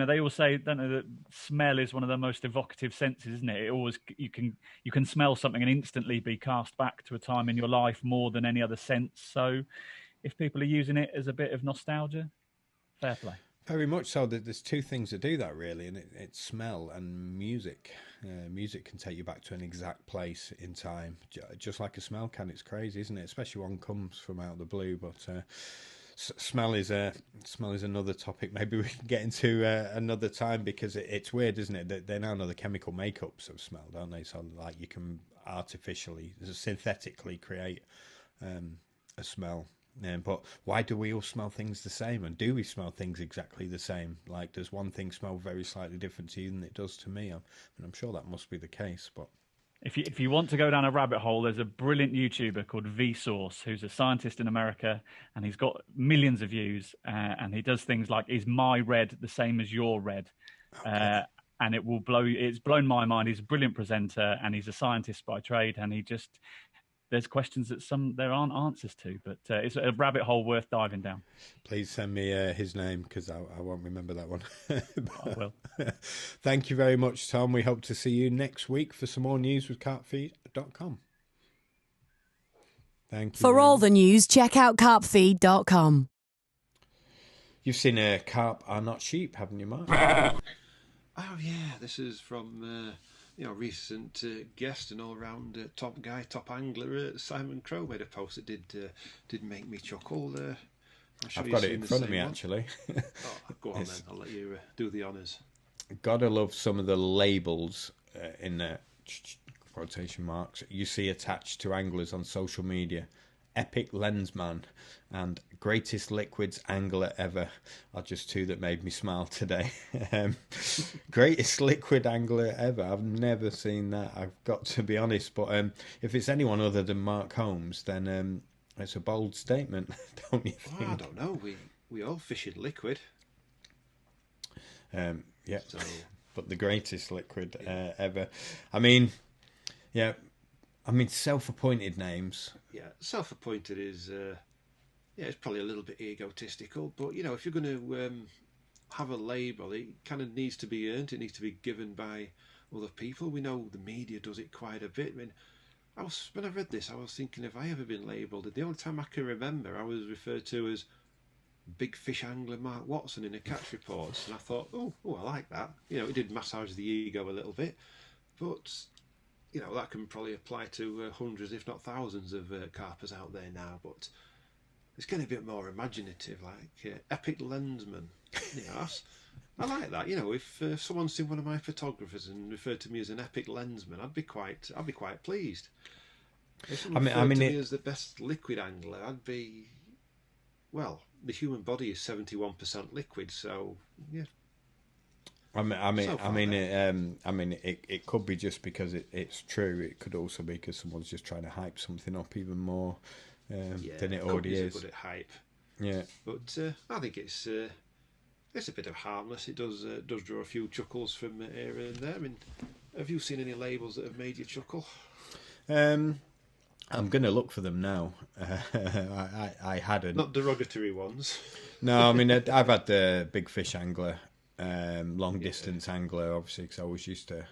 they all say, don't know, that smell is one of the most evocative senses, isn't it? It always you can smell something and instantly be cast back to a time in your life more than any other sense. So, if people are using it as a bit of nostalgia, fair play. Very much so. There's two things that do that really, and it's smell and music. Music can take you back to an exact place in time, just like a smell can. It's crazy, isn't it? Especially one comes from out of the blue. But smell is another topic. Maybe we can get into another time because it's weird, isn't it? They now know the chemical makeups of smell, don't they? So like you can artificially, synthetically create a smell. But why do we all smell things the same? And do we smell things exactly the same? Like, does one thing smell very slightly different to you than it does to me? I'm sure that must be the case. But if you want to go down a rabbit hole, there's a brilliant YouTuber called Vsauce, who's a scientist in America, and he's got millions of views. And he does things like, "Is my red the same as your red?" okay. And it's blown my mind. He's a brilliant presenter, and he's a scientist by trade, and there's questions that there aren't answers to, but it's a rabbit hole worth diving down. Please send me his name because I won't remember that one. I will. Thank you very much, Tom. We hope to see you next week for some more news with carpfeed.com. Thank you. For all the news, check out carpfeed.com. You've seen Carp Are Not Sheep, haven't you, Mark? Oh yeah, this is from recent guest and all-round top guy, top angler, Simon Crowe made a post that did make me chuckle. I've got it in front of me, actually. Go on then, I'll let you do the honours. Gotta love some of the labels in the quotation marks you see attached to anglers on social media. Epic Lensman and Greatest Liquids Angler Ever are just two that made me smile today. Greatest Liquid Angler Ever. I've never seen that, I've got to be honest. But if it's anyone other than Mark Holmes, then it's a bold statement, don't you think? Well, I don't know. We all fish in liquid. Yeah. So, but the greatest liquid ever. I mean, yeah. I mean, self-appointed names. Yeah, self-appointed is, it's probably a little bit egotistical. But if you're going to have a label, it kind of needs to be earned. It needs to be given by other people. We know the media does it quite a bit. I mean, when I read this, I was thinking, have I ever been labelled? The only time I can remember, I was referred to as Big Fish Angler Mark Watson in a catch reports, and I thought, oh, I like that. It did massage the ego a little bit, but that can probably apply to hundreds, if not thousands, of carpers out there now. But it's getting a bit more imaginative, like Epic Lensman. I like that. If someone's seen one of my photographers and referred to me as an epic lensman, I'd be quite pleased. If someone referred to me as the best liquid angler, I'd be, well, the human body is 71% liquid, so yeah. It could be just because it's true. It could also be because someone's just trying to hype something up even more than it already is. Good at hype. Yeah, but I think it's a bit of harmless. It does draw a few chuckles from here and there. I mean, have you seen any labels that have made you chuckle? I'm going to look for them now. I hadn't. Not derogatory ones. No, I mean I've had the big fish angler. Long distance angler, obviously, because I always used to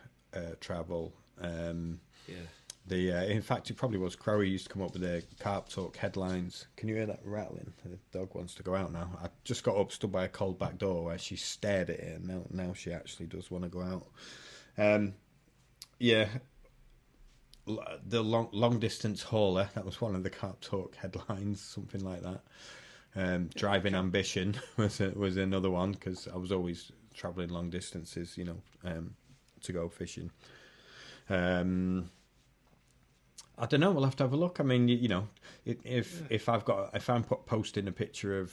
travel. In fact, it probably was Crowe used to come up with the Carp Talk headlines. Can you hear that rattling? The dog wants to go out now. I just got up, stood by a cold back door where she stared at it, and now she actually does want to go out. The long distance hauler, that was one of the Carp Talk headlines, something like that. Driving ambition was another one, because I was always travelling long distances, to go fishing. I don't know. We'll have to have a look. I mean, if I'm posting a picture of,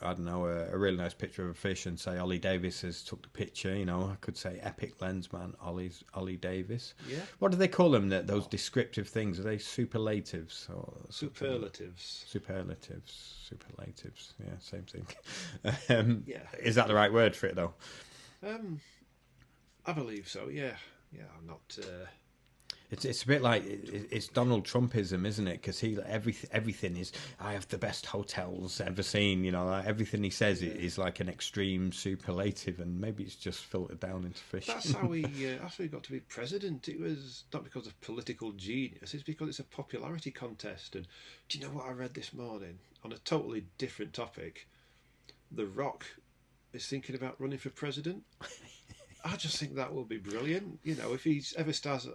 I don't know, a really nice picture of a fish and say Ollie Davis has took the picture, I could say epic lensman Ollie Davis. Yeah. What do they call them? Those descriptive things? Are they superlatives or superlatives? Superlatives. Yeah, same thing. Is that the right word for it though? I believe so. Yeah. I'm not. It's a bit like it's Donald Trumpism, isn't it? Because everything is, I have the best hotels ever seen. Like everything he says is like an extreme superlative, and maybe it's just filtered down into fishing. That's how he got to be president. It was not because of political genius; it's because it's a popularity contest. And do you know what I read this morning on a totally different topic? The Rock is thinking about running for president. I just think that will be brilliant. If he ever starts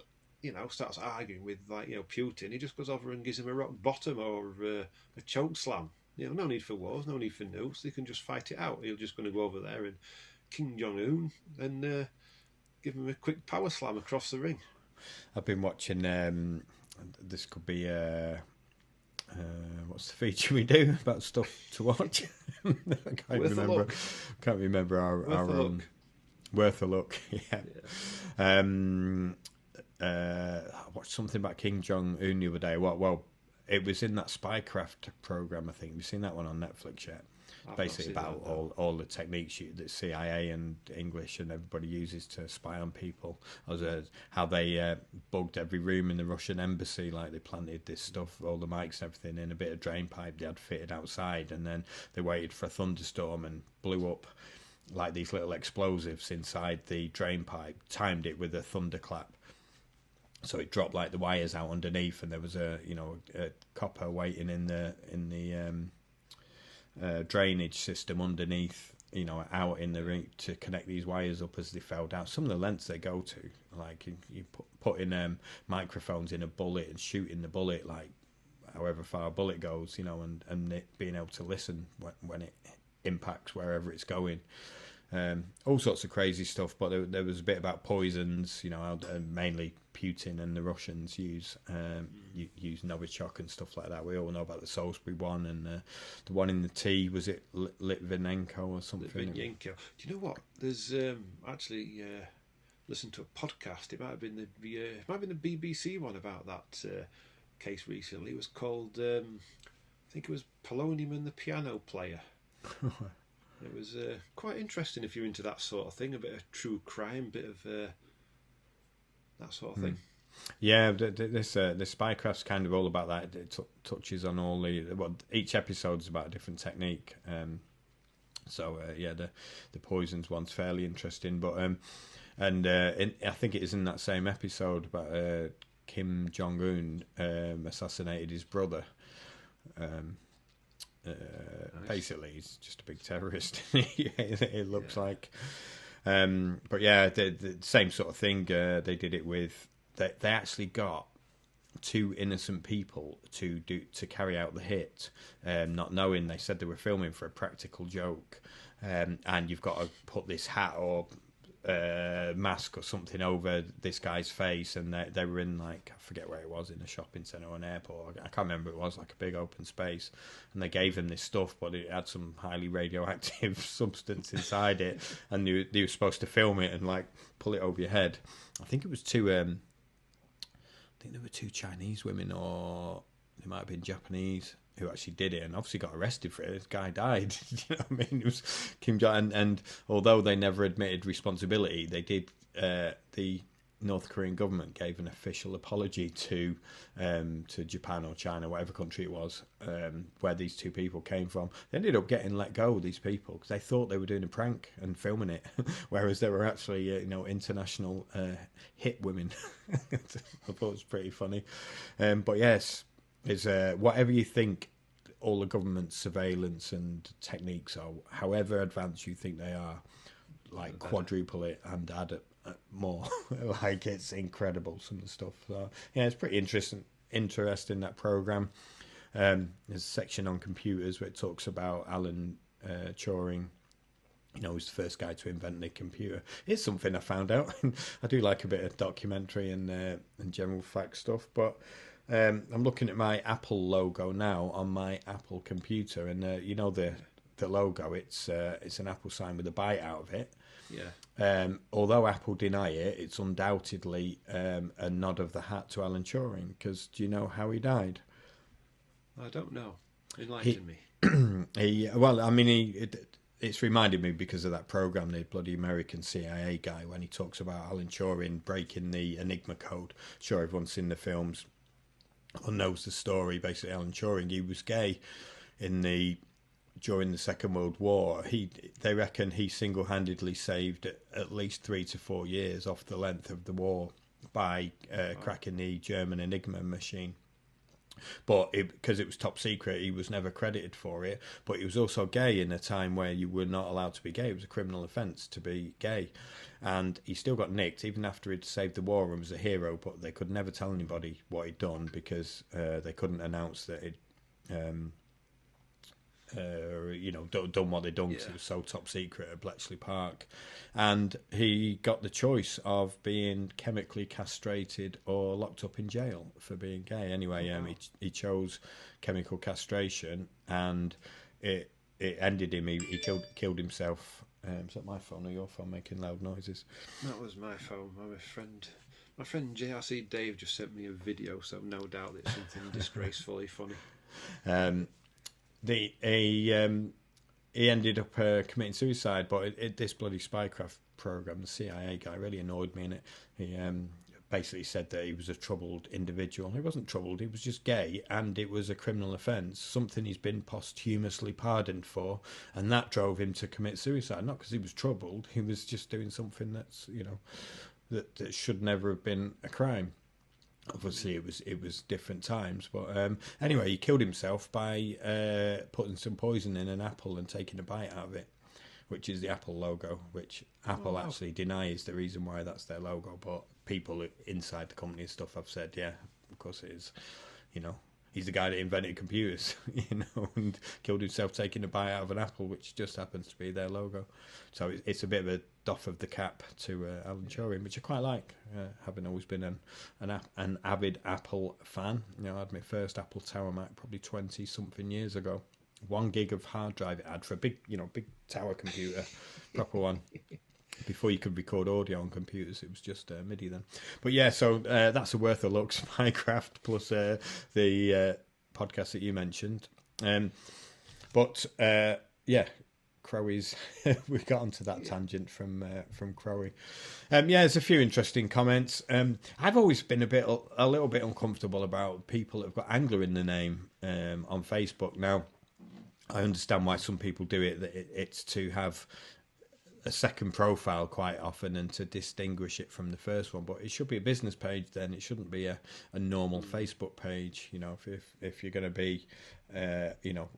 arguing with Putin, he just goes over and gives him a rock bottom or a choke slam. No need for wars, no need for nukes. They can just fight it out. He's just going to go over there and Kim Jong-un and give him a quick power slam across the ring. I've been watching. This could be what's the feature we do about stuff to watch? I can't remember our own. Worth a look. Yeah. I watched something about Kim Jong-un the other day. Well, it was in that Spycraft program, I think. Have you seen that one on Netflix yet? Basically about all the techniques that CIA and English and everybody uses to spy on people. How they bugged every room in the Russian embassy, like they planted this stuff, all the mics and everything, in a bit of drain pipe they had fitted outside, and then they waited for a thunderstorm and blew up like these little explosives inside the drain pipe, timed it with a thunderclap. So it dropped like the wires out underneath, and there was a copper waiting in the drainage system underneath, out in the ring to connect these wires up as they fell down. Some of the lengths they go to, like you put in microphones in a bullet and shooting the bullet like however far a bullet goes, and it being able to listen when it impacts wherever it's going. All sorts of crazy stuff, but there was a bit about poisons, mainly Putin and the Russians use Novichok and stuff like that. We all know about the Salisbury one, and the one in the tea, was it Litvinenko or something? Litvinenko. Do you know what? There's actually listened to a podcast. It might have been the BBC one about that case recently. It was called I think it was Polonium and the Piano Player. It was quite interesting if you're into that sort of thing, a bit of true crime, bit of that sort of thing. Yeah, this Spycraft's kind of all about that. It touches on all each episode's about a different technique. The poisons one's fairly interesting, but I think it is in that same episode about Kim Jong-un assassinated his brother. Nice. Basically he's just a big terrorist. It looks like, but yeah, the same sort of thing. They did it with. They actually got two innocent people to carry out the hit, not knowing. They said they were filming for a practical joke, and you've got to put this hat or mask or something over this guy's face, and they were in, like, I forget where it was, in a shopping centre or an airport. I can't remember. It was like a big open space, and they gave him this stuff, but it had some highly radioactive substance inside it, and they were supposed to film it and, like, pull it over your head. I think it was two. I think there were two Chinese women, or they might have been Japanese, who actually did it, and obviously got arrested for it. This guy died. You know what I mean? It was Kim Jong, and although they never admitted responsibility, they did. The North Korean government gave an official apology to Japan or China, whatever country it was, where these two people came from. They ended up getting let go, these people, because they thought they were doing a prank and filming it, whereas they were actually, international hit women. I thought it was pretty funny. But yes, is whatever you think all the government surveillance and techniques are, however advanced you think they are, like, quadruple it and add it more. Like, it's incredible, some of the stuff. So yeah, it's pretty interesting, that program. There's a section on computers where it talks about Alan Turing. Who's the first guy to invent the computer. It's something I found out. I do like a bit of documentary and general fact stuff, but I'm looking at my Apple logo now on my Apple computer, and the logo, it's an Apple sign with a bite out of it. Yeah. Although Apple deny it, it's undoubtedly a nod of the hat to Alan Turing, because do you know how he died? I don't know. Enlighten me. It's reminded me because of that program, the bloody American CIA guy, when he talks about Alan Turing breaking the Enigma code. Sure, everyone's seen the films or knows the story. Basically, Alan Turing, he was gay during the Second World War. They reckon he single-handedly saved at least 3 to 4 years off the length of the war by cracking the German Enigma machine. But because it was top secret, he was never credited for it. But he was also gay in a time where you were not allowed to be gay. It was a criminal offence to be gay. And he still got nicked, even after he'd saved the war and was a hero. But they could never tell anybody what he'd done, because they couldn't announce that he'd done what they'd done, because it was so top secret at Bletchley Park. And he got the choice of being chemically castrated or locked up in jail for being gay. Anyway, he chose chemical castration, and it ended him. He killed himself. Is that my phone or your phone making loud noises? That was my phone. My friend JRC Dave just sent me a video, so no doubt it's something disgracefully funny. He ended up committing suicide, but this bloody spycraft program, the CIA guy, really annoyed me in it. He basically said that he was a troubled individual. He wasn't troubled, he was just gay, and it was a criminal offence, something he's been posthumously pardoned for, and that drove him to commit suicide. Not because he was troubled, he was just doing something that's, that should never have been a crime. Obviously, it was different times, but anyway, he killed himself by putting some poison in an apple and taking a bite out of it, which is the Apple logo, which Apple actually denies the reason why that's their logo. But people inside the company and stuff have said, yeah, of course it is. He's the guy that invented computers, and killed himself taking a bite out of an apple, which just happens to be their logo. So it's a bit of a doff of the cap to Alan Turing, which I quite like, having always been an avid Apple fan. I had my first Apple Tower Mac probably 20-something years ago. 1 gig of hard drive it had for a big tower computer, proper one. Before you could record audio on computers, it was just MIDI then. But yeah, so that's worth a look. Spycraft plus the podcast that you mentioned. Crowie's. We got onto that tangent from Crowie. There's a few interesting comments. I've always been a little bit uncomfortable about people that have got angler in the name on Facebook. Now, I understand why some people do it. That it's to have a second profile quite often and to distinguish it from the first one, but it should be a business page. Then it shouldn't be a normal Facebook page. If you're going to be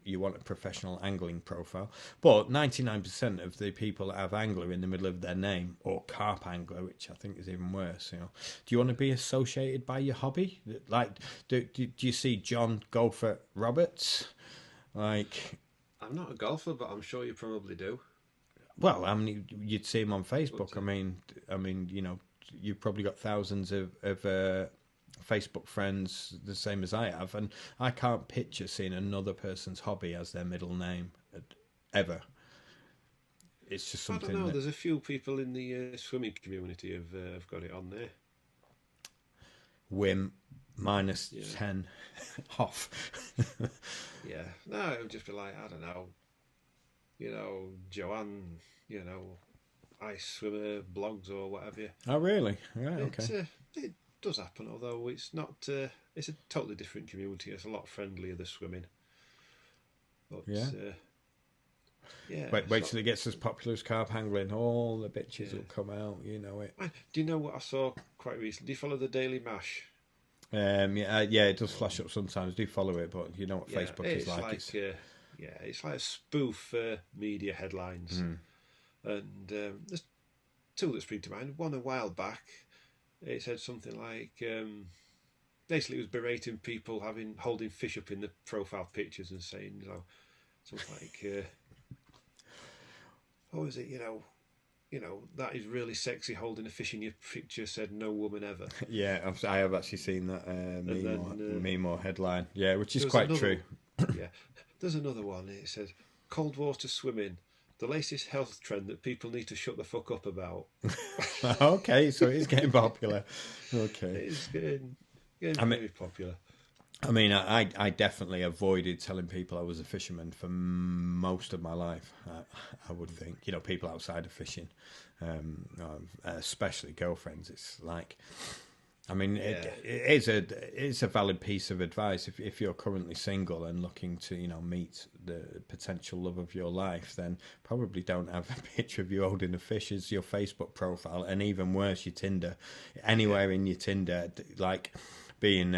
you want a professional angling profile. But 99% of the people that have angler in the middle of their name, or carp angler, which I think is even worse, do you want to be associated by your hobby? Like, do you see John Golfer Roberts? Like, I'm not a golfer, but I'm sure you probably do. Well, I mean, you'd see him on Facebook. I mean, you know, you've probably got thousands of Facebook friends, the same as I have, and I can't picture seeing another person's hobby as their middle name ever. It's just something. I don't know. There's a few people in the swimming community have got it on there. Wim minus 10 off. Yeah, no, it would just be like, I don't know, you know, Joanne, you know, ice swimmer blogs or whatever. Oh, really? Right, okay. It does happen, although it's not. It's a totally different community. It's a lot friendlier, the swimming. But, Wait till it gets as popular as carp angling. All the bitches will come out. You know it. Do you know what I saw quite recently? Do you follow the Daily Mash? It does flash up sometimes. Do follow it, but you know what Facebook is like. It's like a spoof media headlines, and there's two that spring to mind. One a while back, it said something like, basically, it was berating people holding fish up in the profile pictures and saying, you know, something like, what was it? You know, that is really sexy holding a fish in your picture, said no woman ever. Yeah, I have actually seen that meme or headline. Yeah, which is quite true. Yeah. There's another one. It says, cold water swimming, the latest health trend that people need to shut the fuck up about. Okay, so it is getting popular. Okay. It's getting very popular. I mean, I definitely avoided telling people I was a fisherman for most of my life. I would think, you know, people outside of fishing, especially girlfriends. It's like, I mean, it's a valid piece of advice. If you're currently single and looking to, you know, meet the potential love of your life, then probably don't have a picture of you holding a fish as your Facebook profile, and even worse, your Tinder. Anywhere in your Tinder, like being.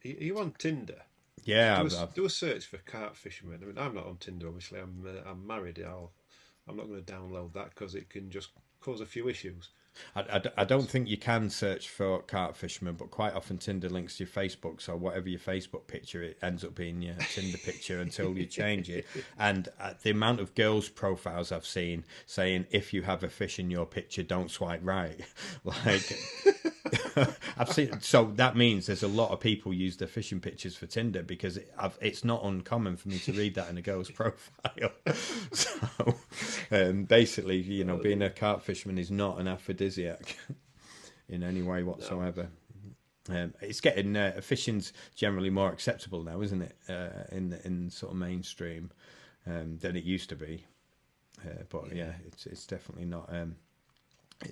Are you on Tinder? Yeah, do a search for carp fishermen. I mean, I'm not on Tinder, obviously. I'm married. I'm not going to download that because it can just cause a few issues. I don't think you can search for carp fishermen, but quite often Tinder links to your Facebook, so whatever your Facebook picture, it ends up being your Tinder picture until you change it. And the amount of girls' profiles I've seen saying, if you have a fish in your picture, don't swipe right. Like, I've seen, so that means there's a lot of people use their fishing pictures for Tinder, because it's not uncommon for me to read that in a girl's profile. So basically, you know, being a carp fisherman is not an aphrodisiac in any way whatsoever. No. It's getting fishing's generally more acceptable now, isn't it? In sort of mainstream than it used to be. But yeah, it's definitely not.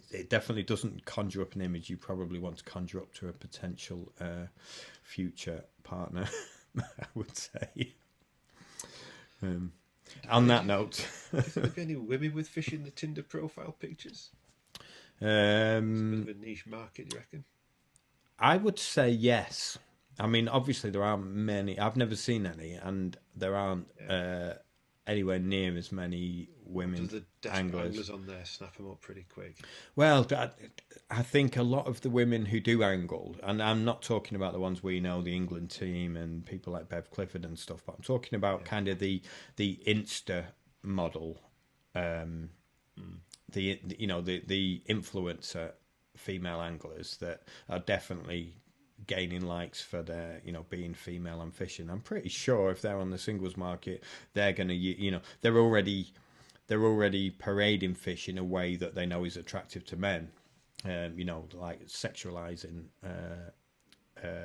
It definitely doesn't conjure up an image you probably want to conjure up to a potential future partner, I would say. On that note, do you think there'd be any women with fish in the Tinder profile pictures? It's a bit of a niche market, do you reckon? I would say yes. I mean, obviously there aren't many. I've never seen any, and there aren't anywhere near as many women the anglers on there snap them up pretty quick. Well, I think a lot of the women who do angle, and I'm not talking about the ones we know, the England team and people like Bev Clifford and stuff, but I'm talking about kind of the Insta model, the influencer female anglers that are definitely gaining likes for their, you know, being female and fishing. I'm pretty sure if they're on the singles market, they're going to, you know, they're already parading fish in a way that they know is attractive to men. You know, like sexualizing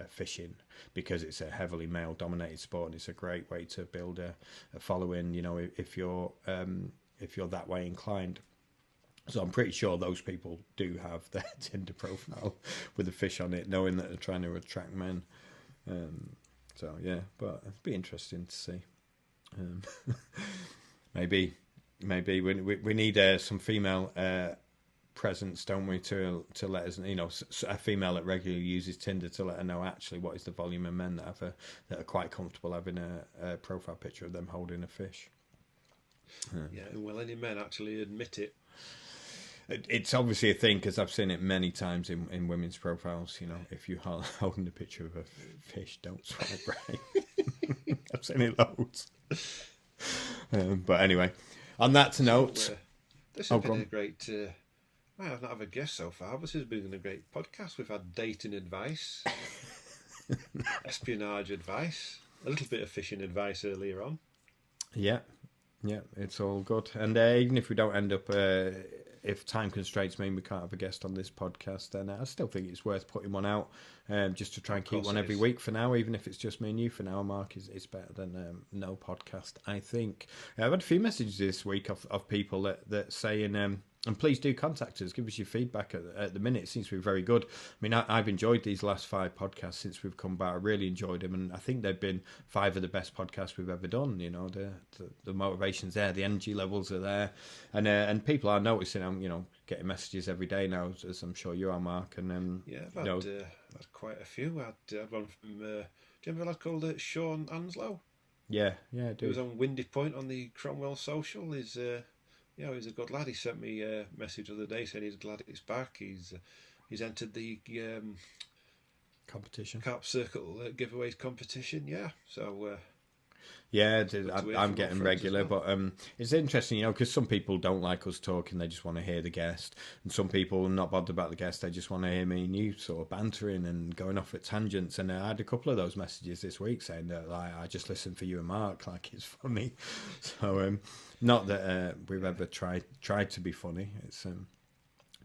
fishing, because it's a heavily male-dominated sport, and it's a great way to build a following. You know, if you're that way inclined. So I'm pretty sure those people do have their Tinder profile with a fish on it, knowing that they're trying to attract men. So yeah, but it'd be interesting to see. Maybe we need some female presence, don't we, to let us, you know, a female that regularly uses Tinder, to let her know actually what is the volume of men that are quite comfortable having a profile picture of them holding a fish. Yeah, will any men actually admit it? It's obviously a thing, because I've seen it many times in women's profiles. You know, if you're holding a picture of a fish, don't swipe right. I've seen it loads. But anyway, on that note, This has been a great... I've not had a guest so far, but this has been a great podcast. We've had dating advice, espionage advice, a little bit of fishing advice earlier on. Yeah, it's all good. And even if we don't end up... if time constraints mean we can't have a guest on this podcast, then I still think it's worth putting one out, just to try and keep one every week for now, even if it's just me and you for now. Mark, it's better than no podcast, I think. I've had a few messages this week of people that saying... and please do contact us. Give us your feedback. At the minute, it seems to be very good. I mean, I've enjoyed these last 5 podcasts since we've come back. I really enjoyed them, and I think they've been 5 of the best podcasts we've ever done. You know, the motivation's there, the energy levels are there, and people are noticing. I'm getting messages every day now, as I'm sure you are, Mark. And I've had quite a few. I had one from. Do you remember a lad called Sean Anslow? Yeah, I do. He was on Windy Point on the Cromwell Social. He's he's a good lad. He sent me a message the other day saying he's glad it's back. He's entered the competition, Carp Circle giveaways competition. Yeah, so I'm getting regular, but it's interesting, because some people don't like us talking; they just want to hear the guest, and some people are not bothered about the guest; they just want to hear me and you sort of bantering and going off at tangents. And I had a couple of those messages this week saying that I just listen for you and Mark, like it's funny. So not that we've ever tried to be funny. It's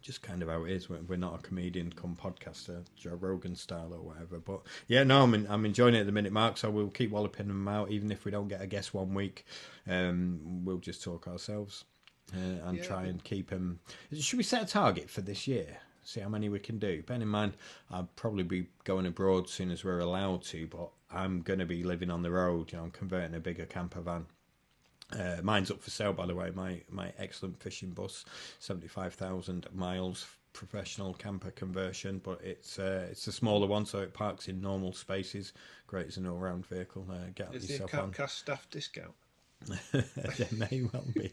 just kind of how it is. We're not a comedian come podcaster, Joe Rogan style or whatever. But yeah, no, I'm enjoying it at the minute, Mark. So we'll keep walloping them out, even if we don't get a guest one week. We'll just talk ourselves and try and keep them. Should we set a target for this year? See how many we can do. Bear in mind, I'll probably be going abroad as soon as we're allowed to. But I'm going to be living on the road. I'm converting a bigger camper van. Mine's up for sale, by the way. My excellent fishing bus, 75,000 miles, professional camper conversion, but it's a smaller one, so it parks in normal spaces. Great as an all-round vehicle. Get Is yourself there a on. Carp Cast staff discount? There may well be.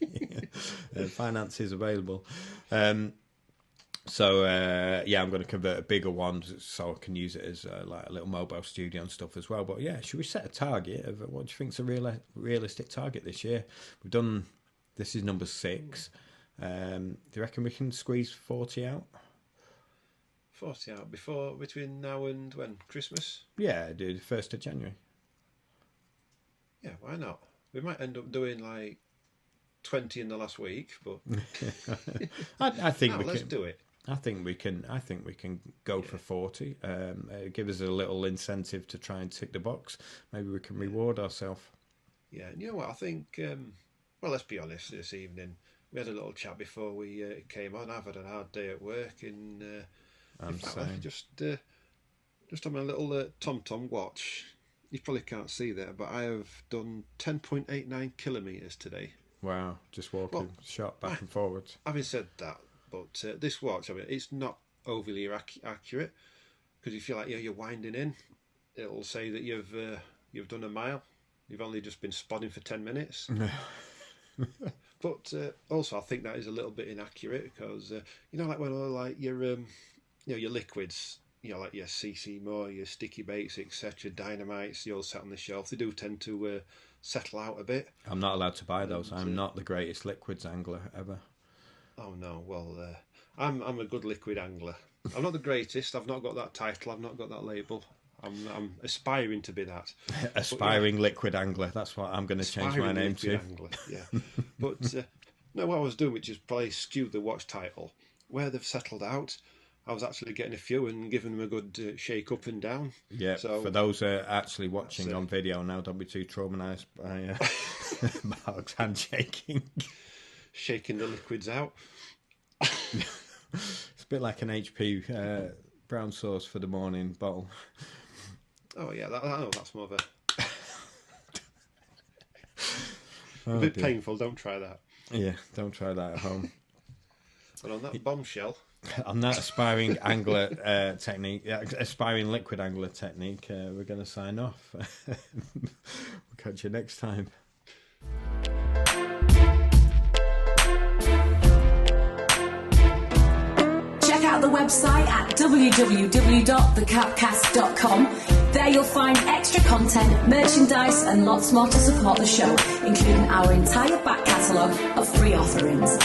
Finance is available. So I'm going to convert a bigger one so I can use it as like a little mobile studio and stuff as well. But yeah, should we set a target of what do you think's a realistic target this year? This is number 6. Do you reckon we can squeeze 40 out? 40 out between now and when? Christmas? Yeah, dude, 1st of January. Yeah, why not? We might end up doing like 20 in the last week, but I think let's do it. I think we can go for 40. Give us a little incentive to try and tick the box. Maybe we can reward ourselves. Yeah, and you know what? I think. Well, let's be honest. This evening we had a little chat before we came on. I've had a hard day at work, and in fact, just on my little Thom watch. You probably can't see there, but I have done 10.89 kilometres today. Wow, just walking shot back and forwards. Having said that, but this watch, I mean, it's not overly accurate, because if you're winding in, it'll say that you've done a mile. You've only just been spodding for 10 minutes. But also, I think that is a little bit inaccurate, because like when your liquids, like your CC More, your sticky baits, etc., dynamites, you all set on the shelf, they do tend to settle out a bit. I'm not allowed to buy those. I'm not the greatest liquids angler ever. Oh no, well, I'm a good liquid angler. I'm not the greatest. I've not got that title. I've not got that label. I'm aspiring to be that. Aspiring liquid angler. That's what I'm going to change my name to. Angler, yeah. But no, what I was doing, which is probably skewed the watch title, where they've settled out. I was actually getting a few and giving them a good shake up and down. Yeah, so, for those actually watching on video now, don't be too traumatised by Mark's handshaking. Shaking the liquids out. It's a bit like an HP brown sauce for the morning bottle. Oh yeah, that's more of a bit painful. Don't try that. Yeah, don't try that at home. And on that bombshell, on that aspiring angler technique, aspiring liquid angler technique, we're going to sign off. We'll catch you next time. Check out the website at www.thecarpcast.com. There you'll find extra content, merchandise and lots more to support the show, including our entire back catalogue of free offerings.